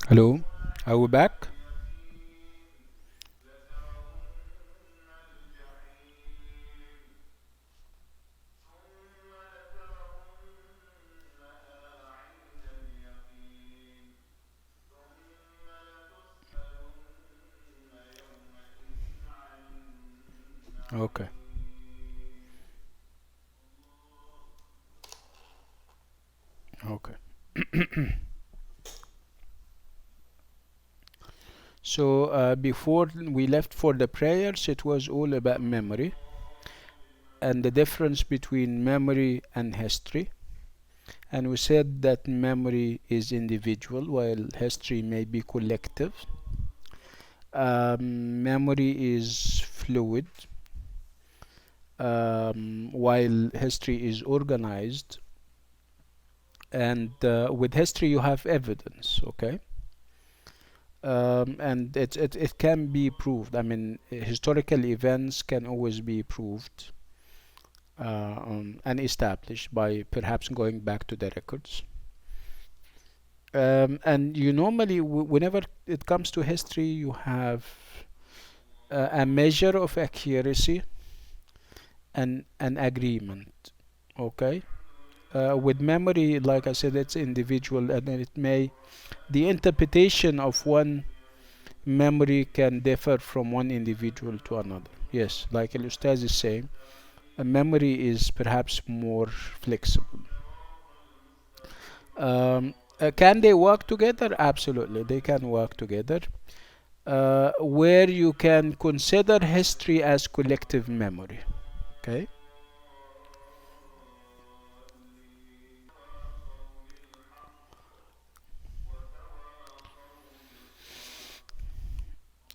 Hello, are we back? Okay. Okay. So before we left for the prayers, it was all about memory and the difference between memory and history. And we said that memory is individual while history may be collective. Memory is fluid, while history is organized, and with history you have evidence, okay? And it can be proved. I mean, historical events can always be proved and established by perhaps going back to the records. And you normally, whenever it comes to history, you have a measure of accuracy and an agreement. Okay. With memory, like I said, it's individual, and it may the interpretation of one memory can differ from one individual to another. Yes, like Al Ustaz is saying, a memory is perhaps more flexible. Can they work together? Absolutely, they can work together. Where you can consider history as collective memory. Okay.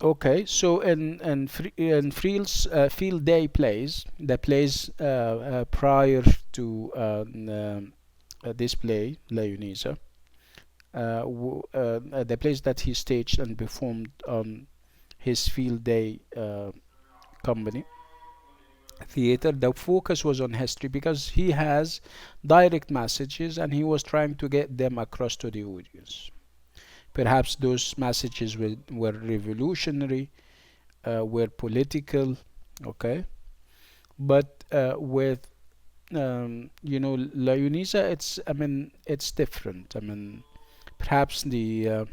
Okay. So in field day plays, the plays prior to this play, Lughnasa, the plays that he staged and performed on his field day company theater, the focus was on history because he has direct messages and he was trying to get them across to the audience. Perhaps those messages were revolutionary, were political, okay, but with Lughnasa, it's, I mean, it's different. I mean, perhaps the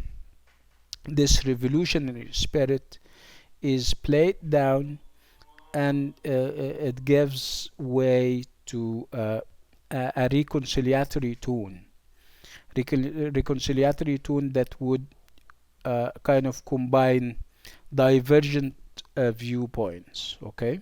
this revolutionary spirit is played down, and it gives way to a reconciliatory tone, reconciliatory tone that would kind of combine divergent viewpoints. Okay.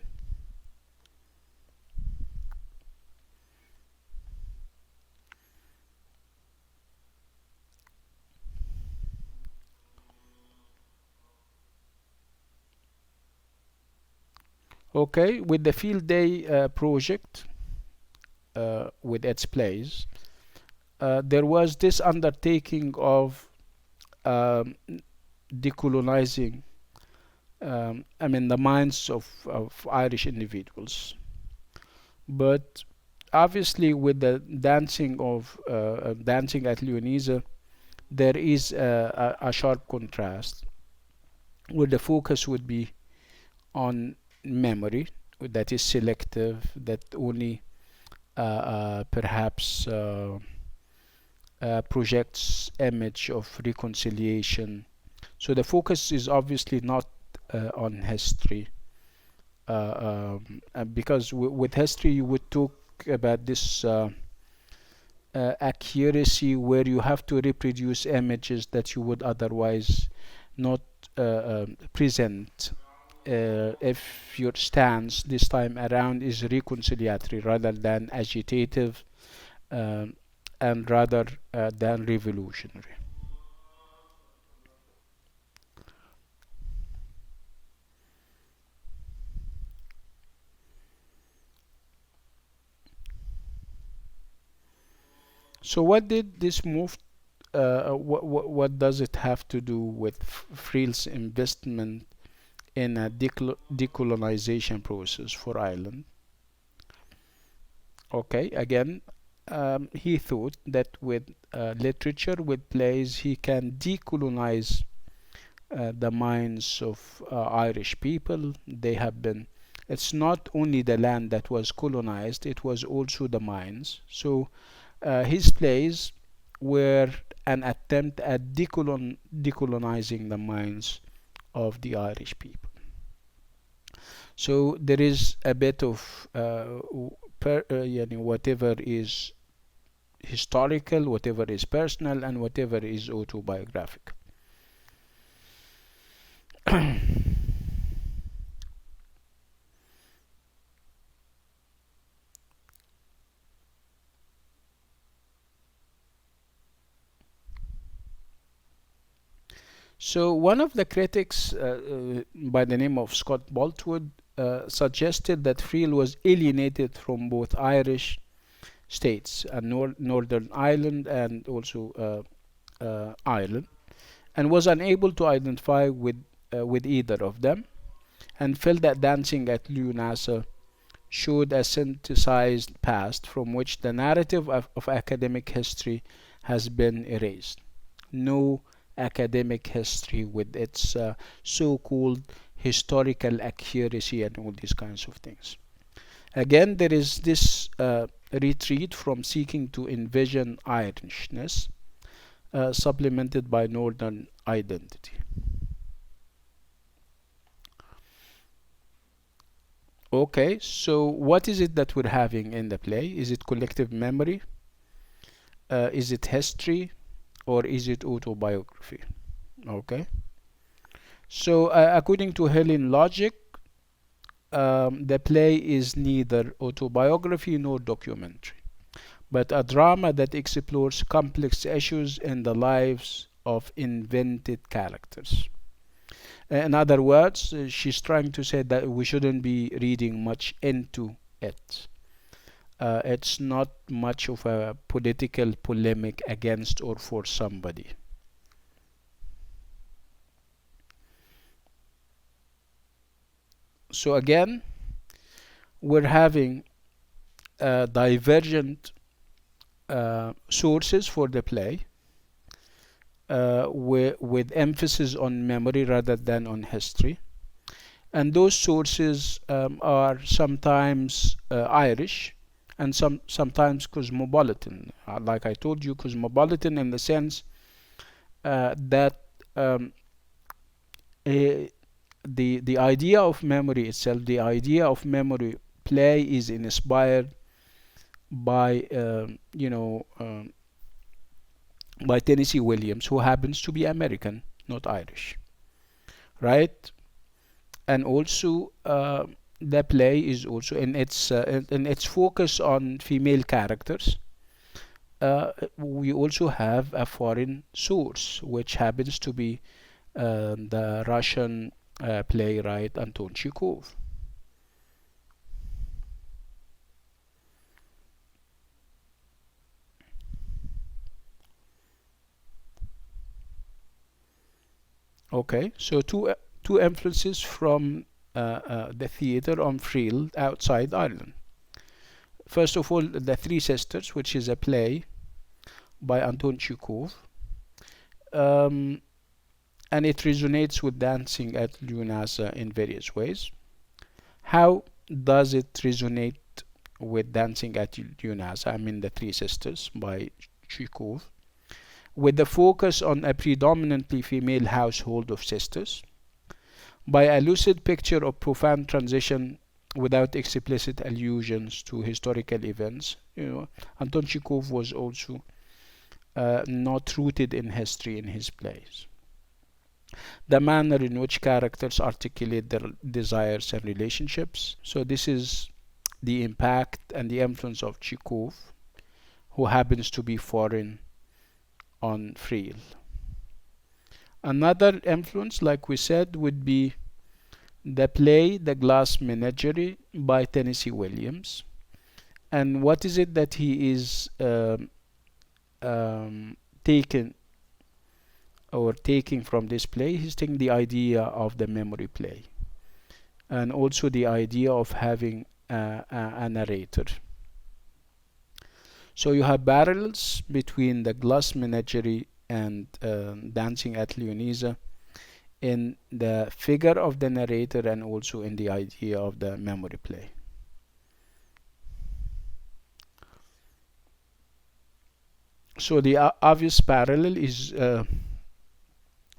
Okay, with the field day project, with its plays, there was this undertaking of um, decolonizing, I mean, the minds of Irish individuals. But obviously, with the dancing at Lughnasa, there is a sharp contrast, where the focus would be on memory that is selective, that only perhaps projects image of reconciliation. So the focus is obviously not on history, because with history you would talk about this accuracy, where you have to reproduce images that you would otherwise not present if your stance this time around is reconciliatory rather than agitative, um, and rather than revolutionary. So, what did this move? What does it have to do with Friel's investment in a decolonization process for Ireland? Okay, again, he thought that with literature, with plays, he can decolonize the minds of Irish people. They have been. It's not only the land that was colonized; it was also the minds. So his plays were an attempt at decolonizing the minds of the Irish people. So there is a bit of whatever is historical, whatever is personal, and whatever is autobiographical. So one of the critics by the name of Scott Boltwood suggested that Friel was alienated from both Irish states, and Northern Ireland and also Ireland, and was unable to identify with either of them, and felt that dancing at Lughnasa showed a synthesized past from which the narrative of academic history has been erased. No academic history with its so-called historical accuracy and all these kinds of things. Again, there is this retreat from seeking to envision Irishness, supplemented by Northern identity. Okay, so what is it that we're having in the play? Is it collective memory? Is it history? Or is it autobiography? Okay. So, according to Helen logic, the play is neither autobiography nor documentary, but a drama that explores complex issues in the lives of invented characters. In other words, she's trying to say that we shouldn't be reading much into it. It's not much of a political polemic against or for somebody. So again, we're having divergent sources for the play, with emphasis on memory rather than on history. And those sources are sometimes Irish and sometimes cosmopolitan. Like I told you, cosmopolitan in the sense that the idea of memory itself, the idea of memory play, is inspired by by Tennessee Williams, who happens to be American, not Irish, right? And also the play is also in its focus on female characters. We also have a foreign source, which happens to be the Russian playwright Anton Chekhov. Okay, so two influences from the theater on Friel outside Ireland. First of all, The Three Sisters, which is a play by Anton Chekhov, um, and it resonates with dancing at Lughnasa in various ways. How does it resonate with dancing at Lughnasa? I mean, The Three Sisters by Chekhov, with the focus on a predominantly female household of sisters, by a lucid picture of profound transition without explicit allusions to historical events. Anton Chekhov was also not rooted in history in his plays. The manner in which characters articulate their desires and relationships. So this is the impact and the influence of Chekhov, who happens to be foreign on Friel. Another influence, like we said, would be the play The Glass Menagerie by Tennessee Williams. And what is it that he is taking from this play? He's taking the idea of the memory play, and also the idea of having a narrator. So you have parallels between The Glass Menagerie and Dancing at Lughnasa in the figure of the narrator and also in the idea of the memory play. So the obvious parallel is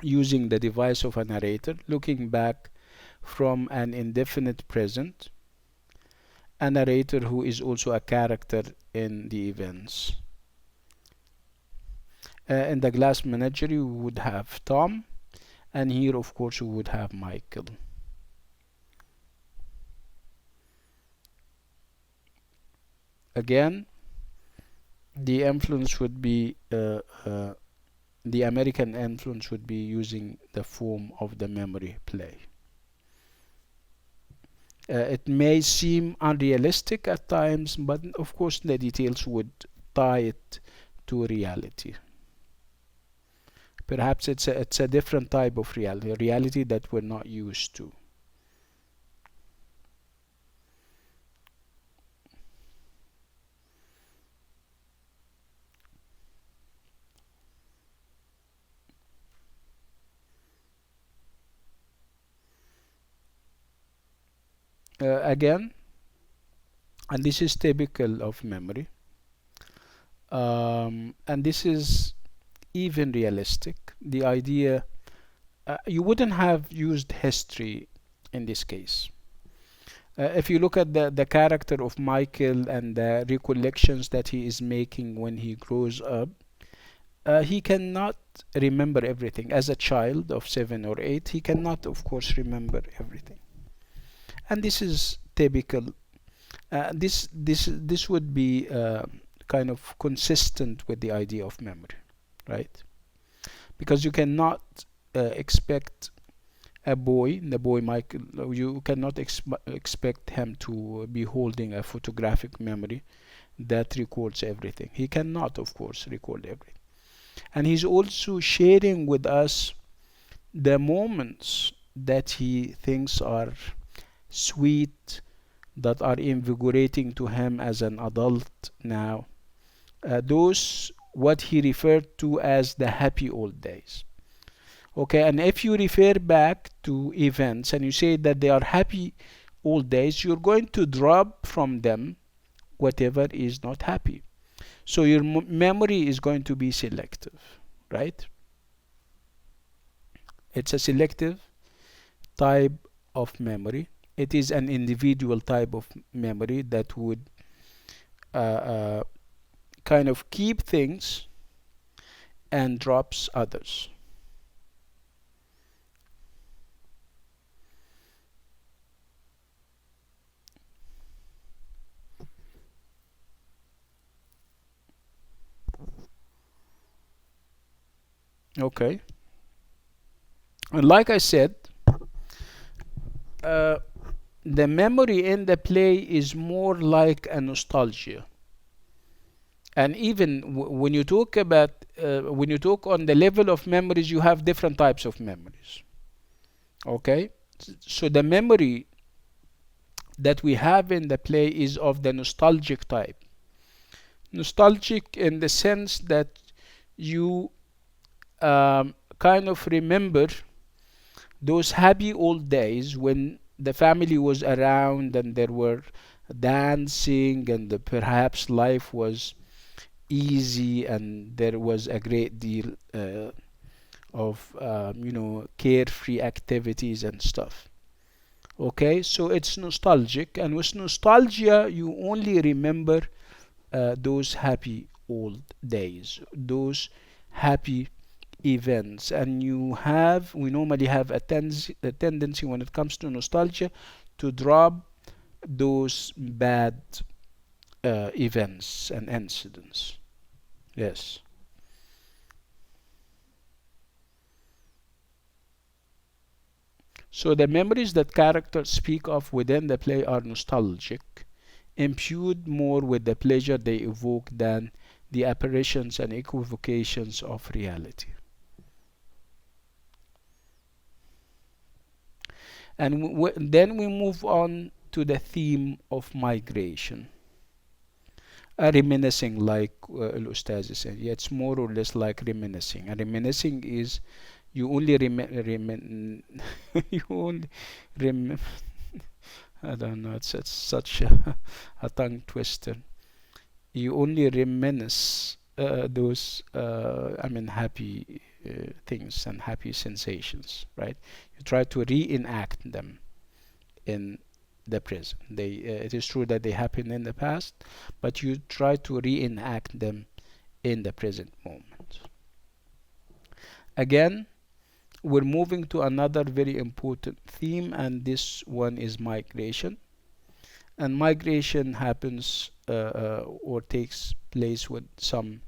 using the device of a narrator looking back from an indefinite present, a narrator who is also a character in the events. In The Glass Menagerie we would have Tom, and here of course we would have Michael. Again, the influence would be the American influence would be using the form of the memory play. It may seem unrealistic at times, but of course the details would tie it to reality. Perhaps it's a different type of reality, a reality that we're not used to. Again, and this is typical of memory, and this is even realistic. The idea, you wouldn't have used history in this case. If you look at the character of Michael and the recollections that he is making when he grows up, he cannot remember everything. As a child of 7 or 8, he cannot, of course, remember everything. And this is typical. This would be kind of consistent with the idea of memory, right? Because you cannot expect the boy Michael, you cannot expect him to be holding a photographic memory that records everything. He cannot, of course, record everything. And he's also sharing with us the moments that he thinks are sweet, that are invigorating to him as an adult now. Those what he referred to as the happy old days. Okay, and if you refer back to events and you say that they are happy old days, you're going to drop from them whatever is not happy. So your memory is going to be selective, right? It's a selective type of memory. It is an individual type of memory that would uh, uh, kind of keep things and drops others. Okay. And like I said, uh, the memory in the play is more like a nostalgia. And even when you talk about when you talk on the level of memories, you have different types of memories. Okay, so the memory that we have in the play is of the nostalgic type. Nostalgic in the sense that you kind of remember those happy old days when the family was around and there were dancing and perhaps life was easy and there was a great deal of carefree activities and stuff. Okay, so it's nostalgic, and with nostalgia you only remember those happy old days, those happy events. And we normally have a tendency when it comes to nostalgia to drop those bad events and incidents. Yes. So the memories that characters speak of within the play are nostalgic, imbued more with the pleasure they evoke than the apparitions and equivocations of reality. And then we move on to the theme of migration. Reminiscing, like Al-Ustaz said, yeah, it's more or less like reminiscing. And reminiscing is you only you only rem I don't know, it's such a tongue twister. You only reminisce those happy things and happy sensations, right? You try to reenact them in the present. It is true that they happened in the past, but you try to reenact them in the present moment. Again, we're moving to another very important theme, and this one is migration. And migration happens or takes place with some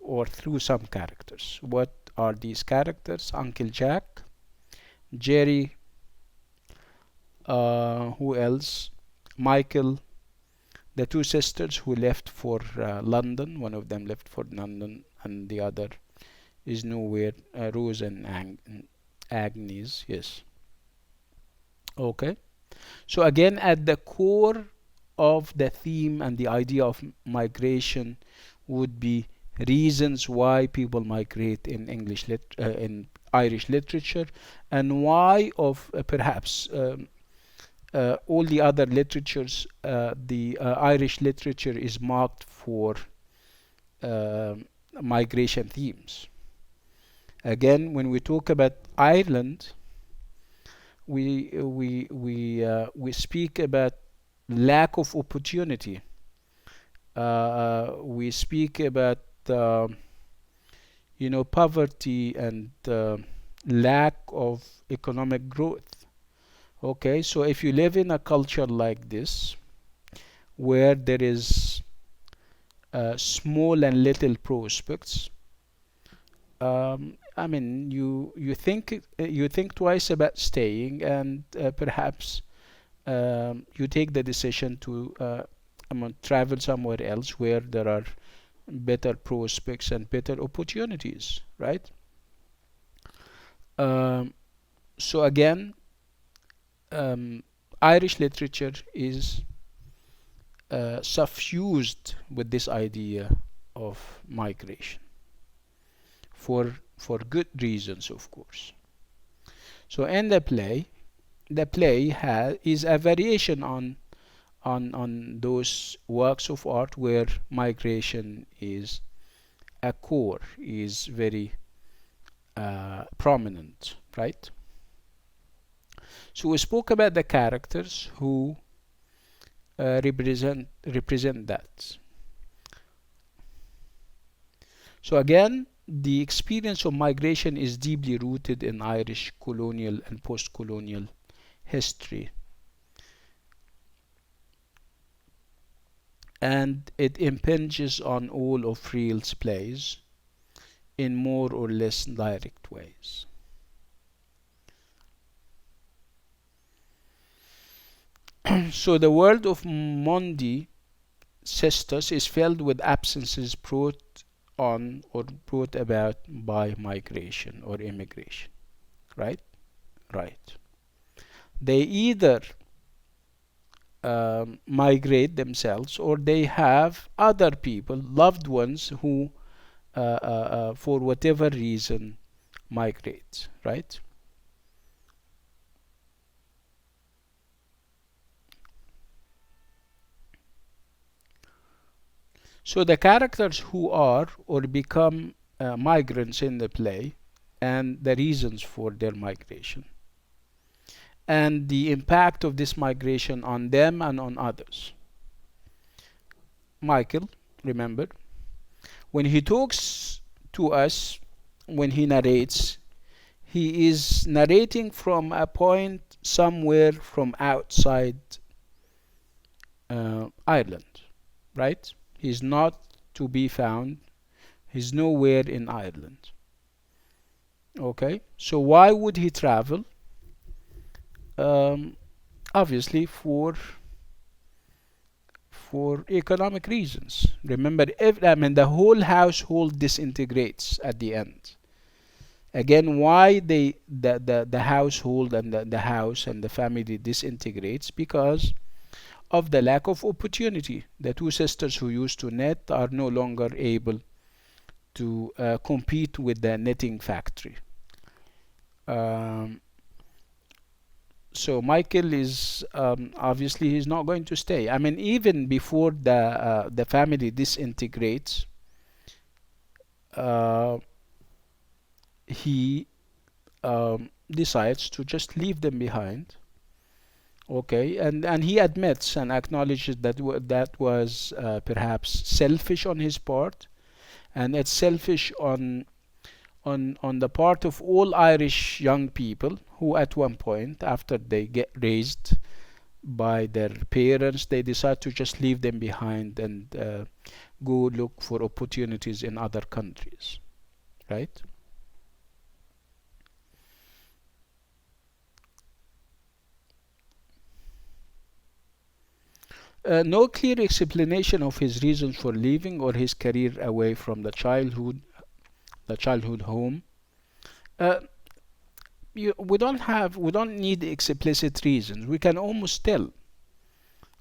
or through some characters. What are these characters? Uncle Jack, Jerry, Who else? Michael, the two sisters who left for London. One of them left for London, and the other is nowhere. Rose and Agnes. Yes. Okay. So again, at the core of the theme and the idea of migration would be reasons why people migrate in in Irish literature, and why of perhaps all the other literatures, the Irish literature is marked for uh, migration themes. Again, when we talk about Ireland, we speak about lack of opportunity. We speak about uh, poverty and lack of economic growth. Okay, so if you live in a culture like this, where there is small and little prospects, I mean, you think twice about staying, and perhaps you take the decision to travel somewhere else where there are better prospects and better opportunities, right? Um, so again, um, Irish literature is suffused with this idea of migration for good reasons, of course. So in the play is a variation on those works of art where migration is a core, is very prominent, right? So we spoke about the characters who represent that. So again, the experience of migration is deeply rooted in Irish colonial and post-colonial history, and it impinges on all of Reel's plays in more or less direct ways. So the world of Mondi Sisters is filled with absences brought on or brought about by migration or immigration, right? Right. They either migrate themselves, or they have other people, loved ones, who for whatever reason migrate, right? So the characters who are or become migrants in the play, and the reasons for their migration, and the impact of this migration on them and on others. Michael, remember, when he talks to us, when he narrates, he is narrating from a point somewhere from outside Ireland, right? He's not to be found, he's nowhere in Ireland. Okay, so why would he travel? Um, Obviously for economic reasons. Remember, I mean, the whole household disintegrates at the end. Again, why the household and the house and the family disintegrates? Because of the lack of opportunity. The two sisters who used to knit are no longer able to compete with the knitting factory. Um, so Michael is obviously he's not going to stay. I mean, even before the family disintegrates, uh, he decides to just leave them behind. Okay, and he admits and acknowledges that that was perhaps selfish on his part, and it's selfish on the part of all Irish young people who, at one point, after they get raised by their parents, they decide to just leave them behind and go look for opportunities in other countries, right? No clear explanation of his reasons for leaving or his career away from the childhood home. Uh, we don't need explicit reasons. We can almost tell.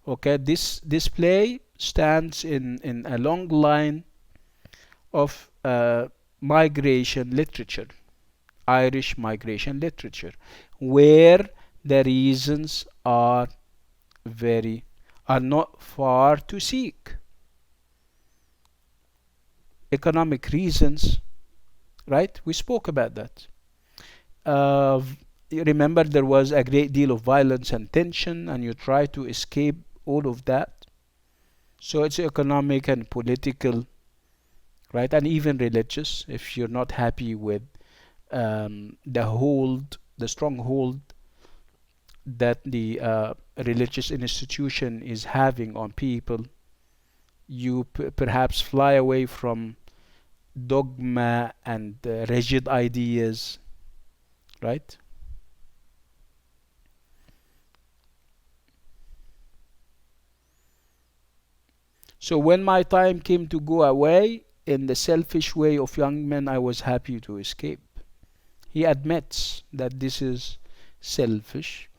Okay, this play stands in a long line of migration literature, Irish migration literature, where the reasons very are not far to seek. Economic reasons, right? We spoke about that. Uh, Remember, there was a great deal of violence and tension, and you try to escape all of that. So it's economic and political, right? And even religious. If you're not happy with the stronghold that the religious institution is having on people, you perhaps fly away from dogma and rigid ideas, right? So when my time came to go away, in the selfish way of young men, I was happy to escape. He admits that this is selfish.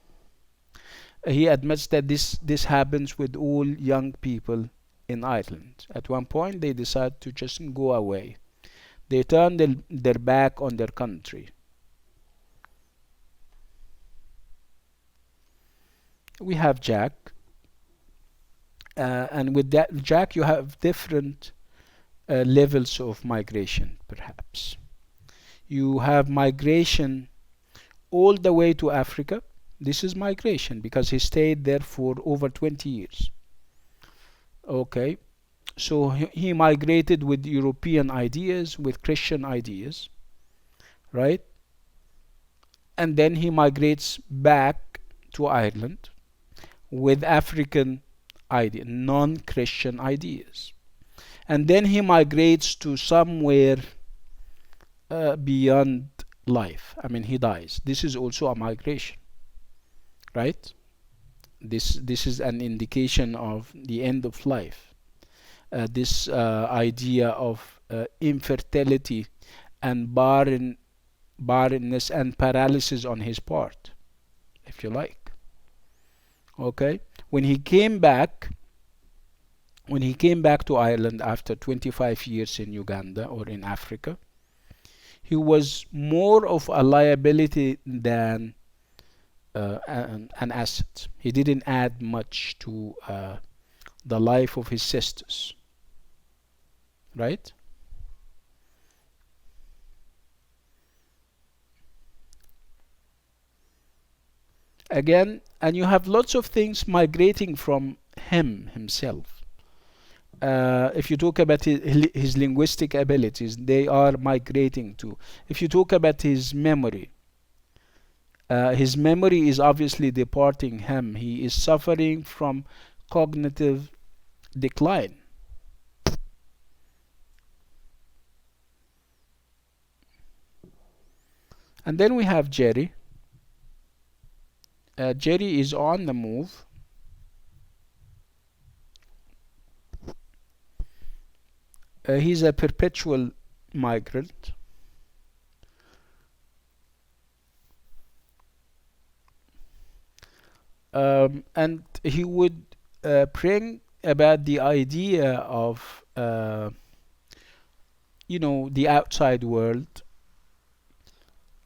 He admits that this happens with all young people in Ireland. At one point, they decide to just go away. They turn their back on their country. We have Jack, and with that Jack, you have different levels of migration, perhaps. You have migration all the way to Africa. This is migration because he stayed there for over 20 years. Okay, so he migrated with European ideas, with Christian ideas, right? And then he migrates back to Ireland with African idea, non-Christian ideas. And then he migrates to somewhere beyond life. I mean, he dies. This is also a migration, right? This is an indication of the end of life. This idea of infertility and barrenness and paralysis on his part, if you like. Okay, when he came back to Ireland after 25 years in Uganda or in Africa, he was more of a liability than an asset. He didn't add much to the life of his sisters, right? Again, and you have lots of things migrating from him himself. If you talk about his linguistic abilities, they are migrating too. If you talk about his memory is obviously departing him. He is suffering from cognitive decline. And then we have Jerry. Jerry is on the move. He's a perpetual migrant. And he would bring about the idea of the outside world,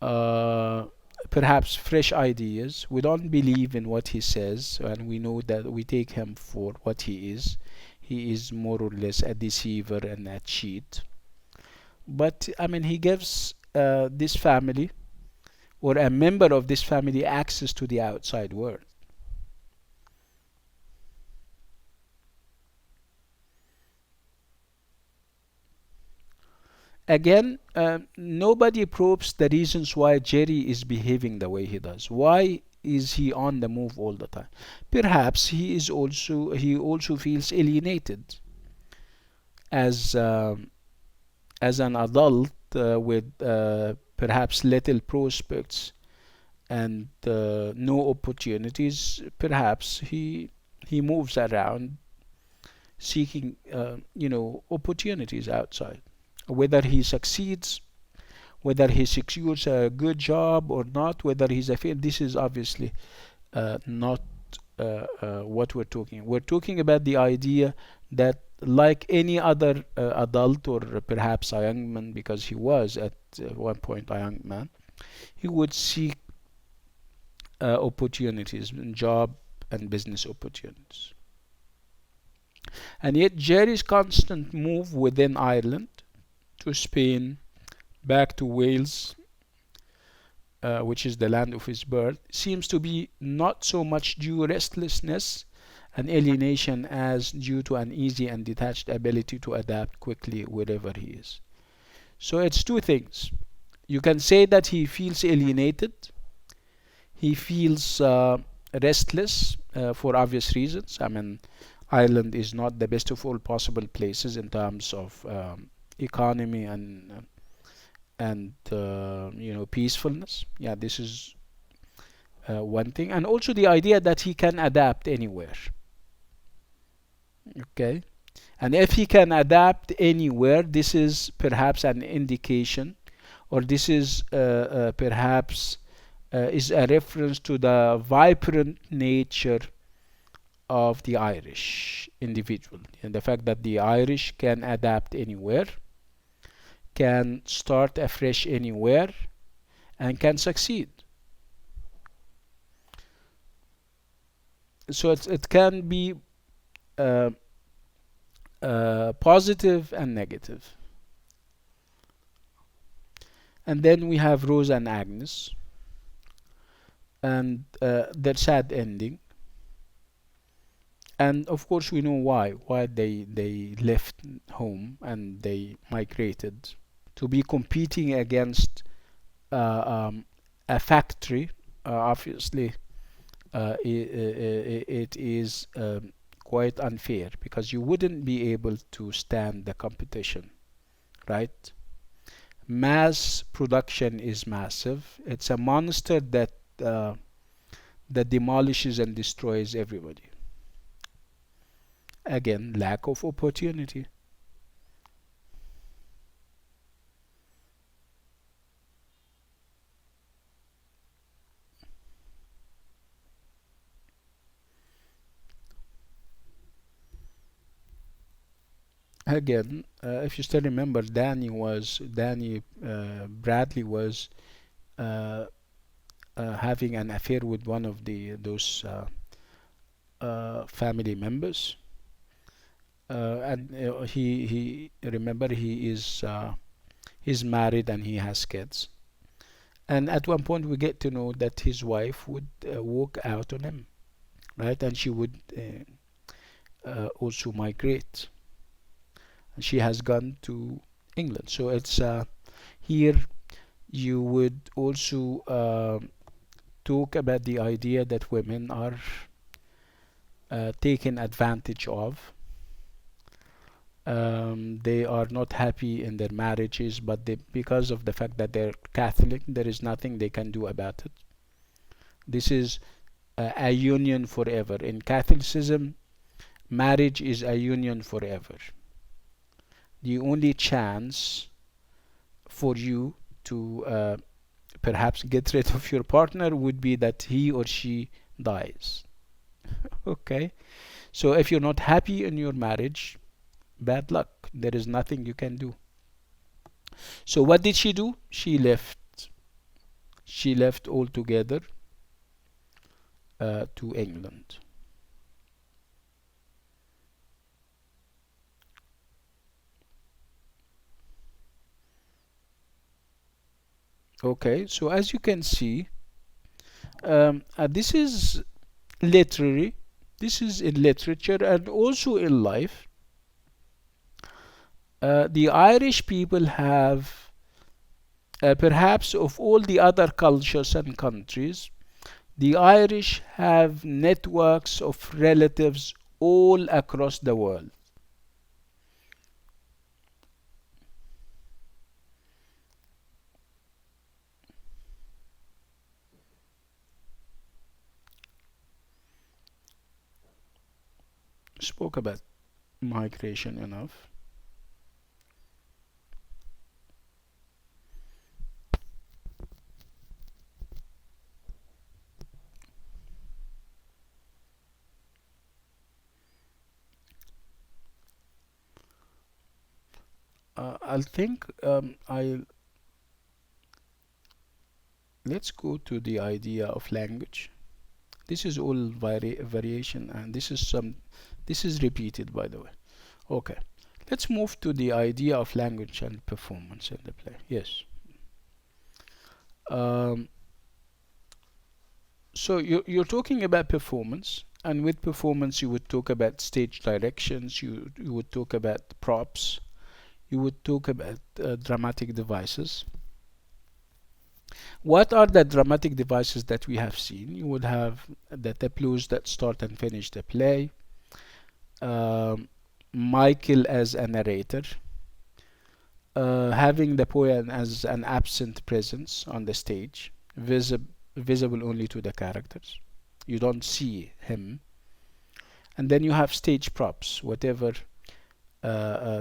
uh, perhaps fresh ideas. We don't believe in what he says, and we know that we take him for what he is. He is more or less a deceiver and a cheat. But I mean, he gives this family or a member of this family access to the outside world. Again, nobody probes the reasons why Jerry is behaving the way he does. Why is he on the move all the time? Perhaps he also feels alienated as as an adult with perhaps little prospects and no opportunities. Perhaps He moves around seeking, opportunities outside. Whether he succeeds, whether he secures a good job or not, whether he's a fail, this is obviously not what we're talking. We're talking about the idea that, like any other adult, or perhaps a young man, because he was at one point a young man, he would seek opportunities, job and business opportunities. And yet, Jerry's constant move within Ireland to Spain, back to Wales, which is the land of his birth, seems to be not so much due restlessness and alienation as due to an easy and detached ability to adapt quickly wherever he is. So it's two things. You can say that he feels alienated, he feels restless for obvious reasons. I mean, Ireland is not the best of all possible places in terms of economy and peacefulness. Yeah, this is one thing, and also the idea that he can adapt anywhere. Okay, and if he can adapt anywhere, this is perhaps an indication, or this is perhaps is a reference to the vibrant nature of the Irish individual, and the fact that the Irish can adapt anywhere, can start afresh anywhere, and can succeed. So it can be uh, positive and negative. And then we have Rose and Agnes, and their sad ending. And of course, we know why they left home and they migrated to be competing against a factory. Obviously, it is quite unfair because you wouldn't be able to stand the competition, right? Mass production is massive. It's a monster that demolishes and destroys everybody. Again, lack of opportunity. Again, if you still remember, Danny Bradley was uh, having an affair with one of the those family members, and he remember he's married and he has kids. And at one point, we get to know that his wife would walk out on him, right? And she would also migrate. She has gone to England. So it's here you would also talk about the idea that women are taken advantage of. They are not happy in their marriages, but because of the fact that they're Catholic, there is nothing they can do about it. This is a union forever. In Catholicism, marriage is a union forever. The only chance for you to perhaps get rid of your partner would be that he or she dies. Okay? So if you're not happy in your marriage, bad luck. There is nothing you can do. So what did she do? She left. She left altogether to England. Okay, so as you can see, this is literary, this is in literature and also in life. The Irish people have, perhaps of all the other cultures and countries, the Irish have networks of relatives all across the world. spoke about migration enough. I'll think I let's go to the idea of language. This is all variation, and this is repeated, by the way. Okay, let's move to the idea of language and performance in the play. Yes. Um, so you're talking about performance, and with performance you would talk about stage directions, you would talk about props, you would talk about dramatic devices. What are the dramatic devices that we have seen? You would have the tableaus that start and finish the play, um, Michael as a narrator, having the poem as an absent presence on the stage, visible only to the characters. You don't see him. And then you have stage props, whatever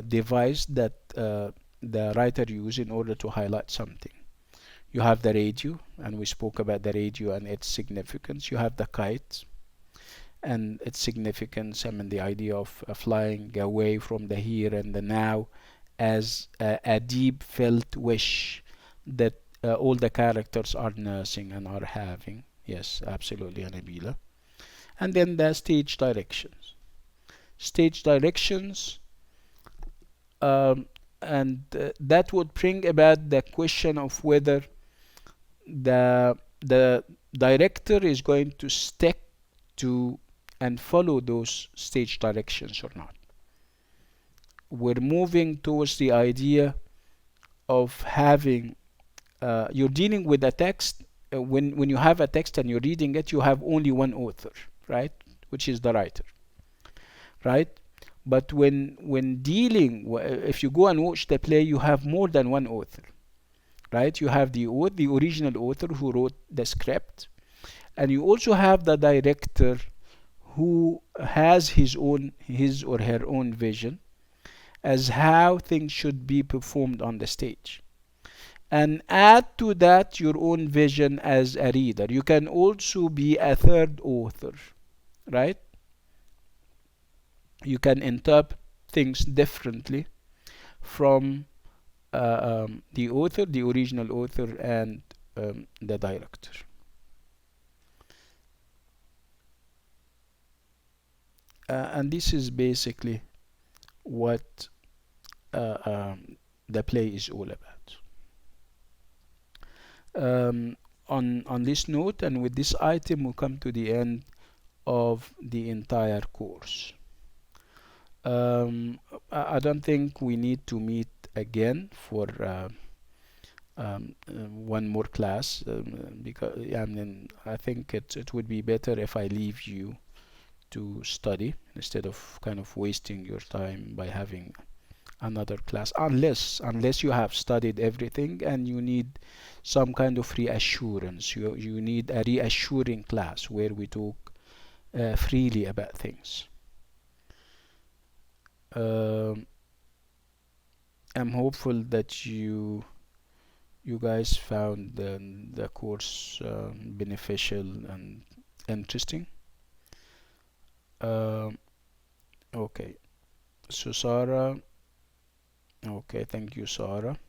device that the writer used in order to highlight something. You have the radio, and we spoke about the radio and its significance. You have the kite and its significance. I mean, the idea of flying away from the here and the now as a deep felt wish that all the characters are nursing and are having. Yes, absolutely, Anabila. And then the stage directions. Stage directions, um, and that would bring about the question of whether the director is going to stick to and follow those stage directions or not. We're moving towards the idea of having you're dealing with a text. When you have a text and you're reading it, you have only one author, right, which is the writer, right? But when dealing, if you go and watch the play, you have more than one author, right? You have the original author who wrote the script, and you also have the director who has his or her own vision as how things should be performed on the stage. And add to that your own vision as a reader. You can also be a third author, right? You can interpret things differently from the author, the original author, and the director. And this is basically what the play is all about. On this note and with this item, we come to the end of the entire course. I don't think we need to meet again for one more class, because I mean I think it would be better if I leave you to study instead of kind of wasting your time by having another class, unless you have studied everything and you need some kind of reassurance. You need a reassuring class where we talk freely about things. Um, I'm hopeful that you guys found the course beneficial and interesting. Um, okay, so Sarah, okay, thank you, Sarah.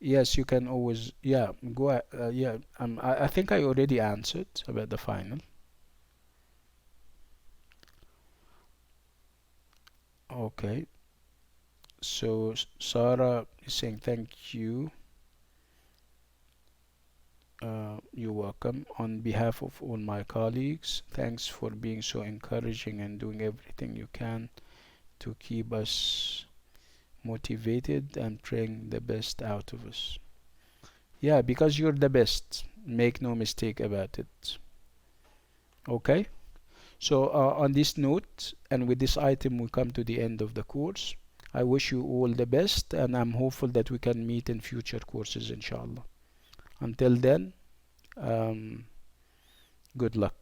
Yes, you can always, yeah, yeah, I think I already answered about the final. Okay, so Sarah is saying thank you. You're welcome. On behalf of all my colleagues, thanks for being so encouraging and doing everything you can to keep us motivated and bring the best out of us. Yeah, because you're the best. Make no mistake about it. Okay? So, on this note, and with this item, we come to the end of the course. I wish you all the best, and I'm hopeful that we can meet in future courses, inshallah. Until then, um, good luck.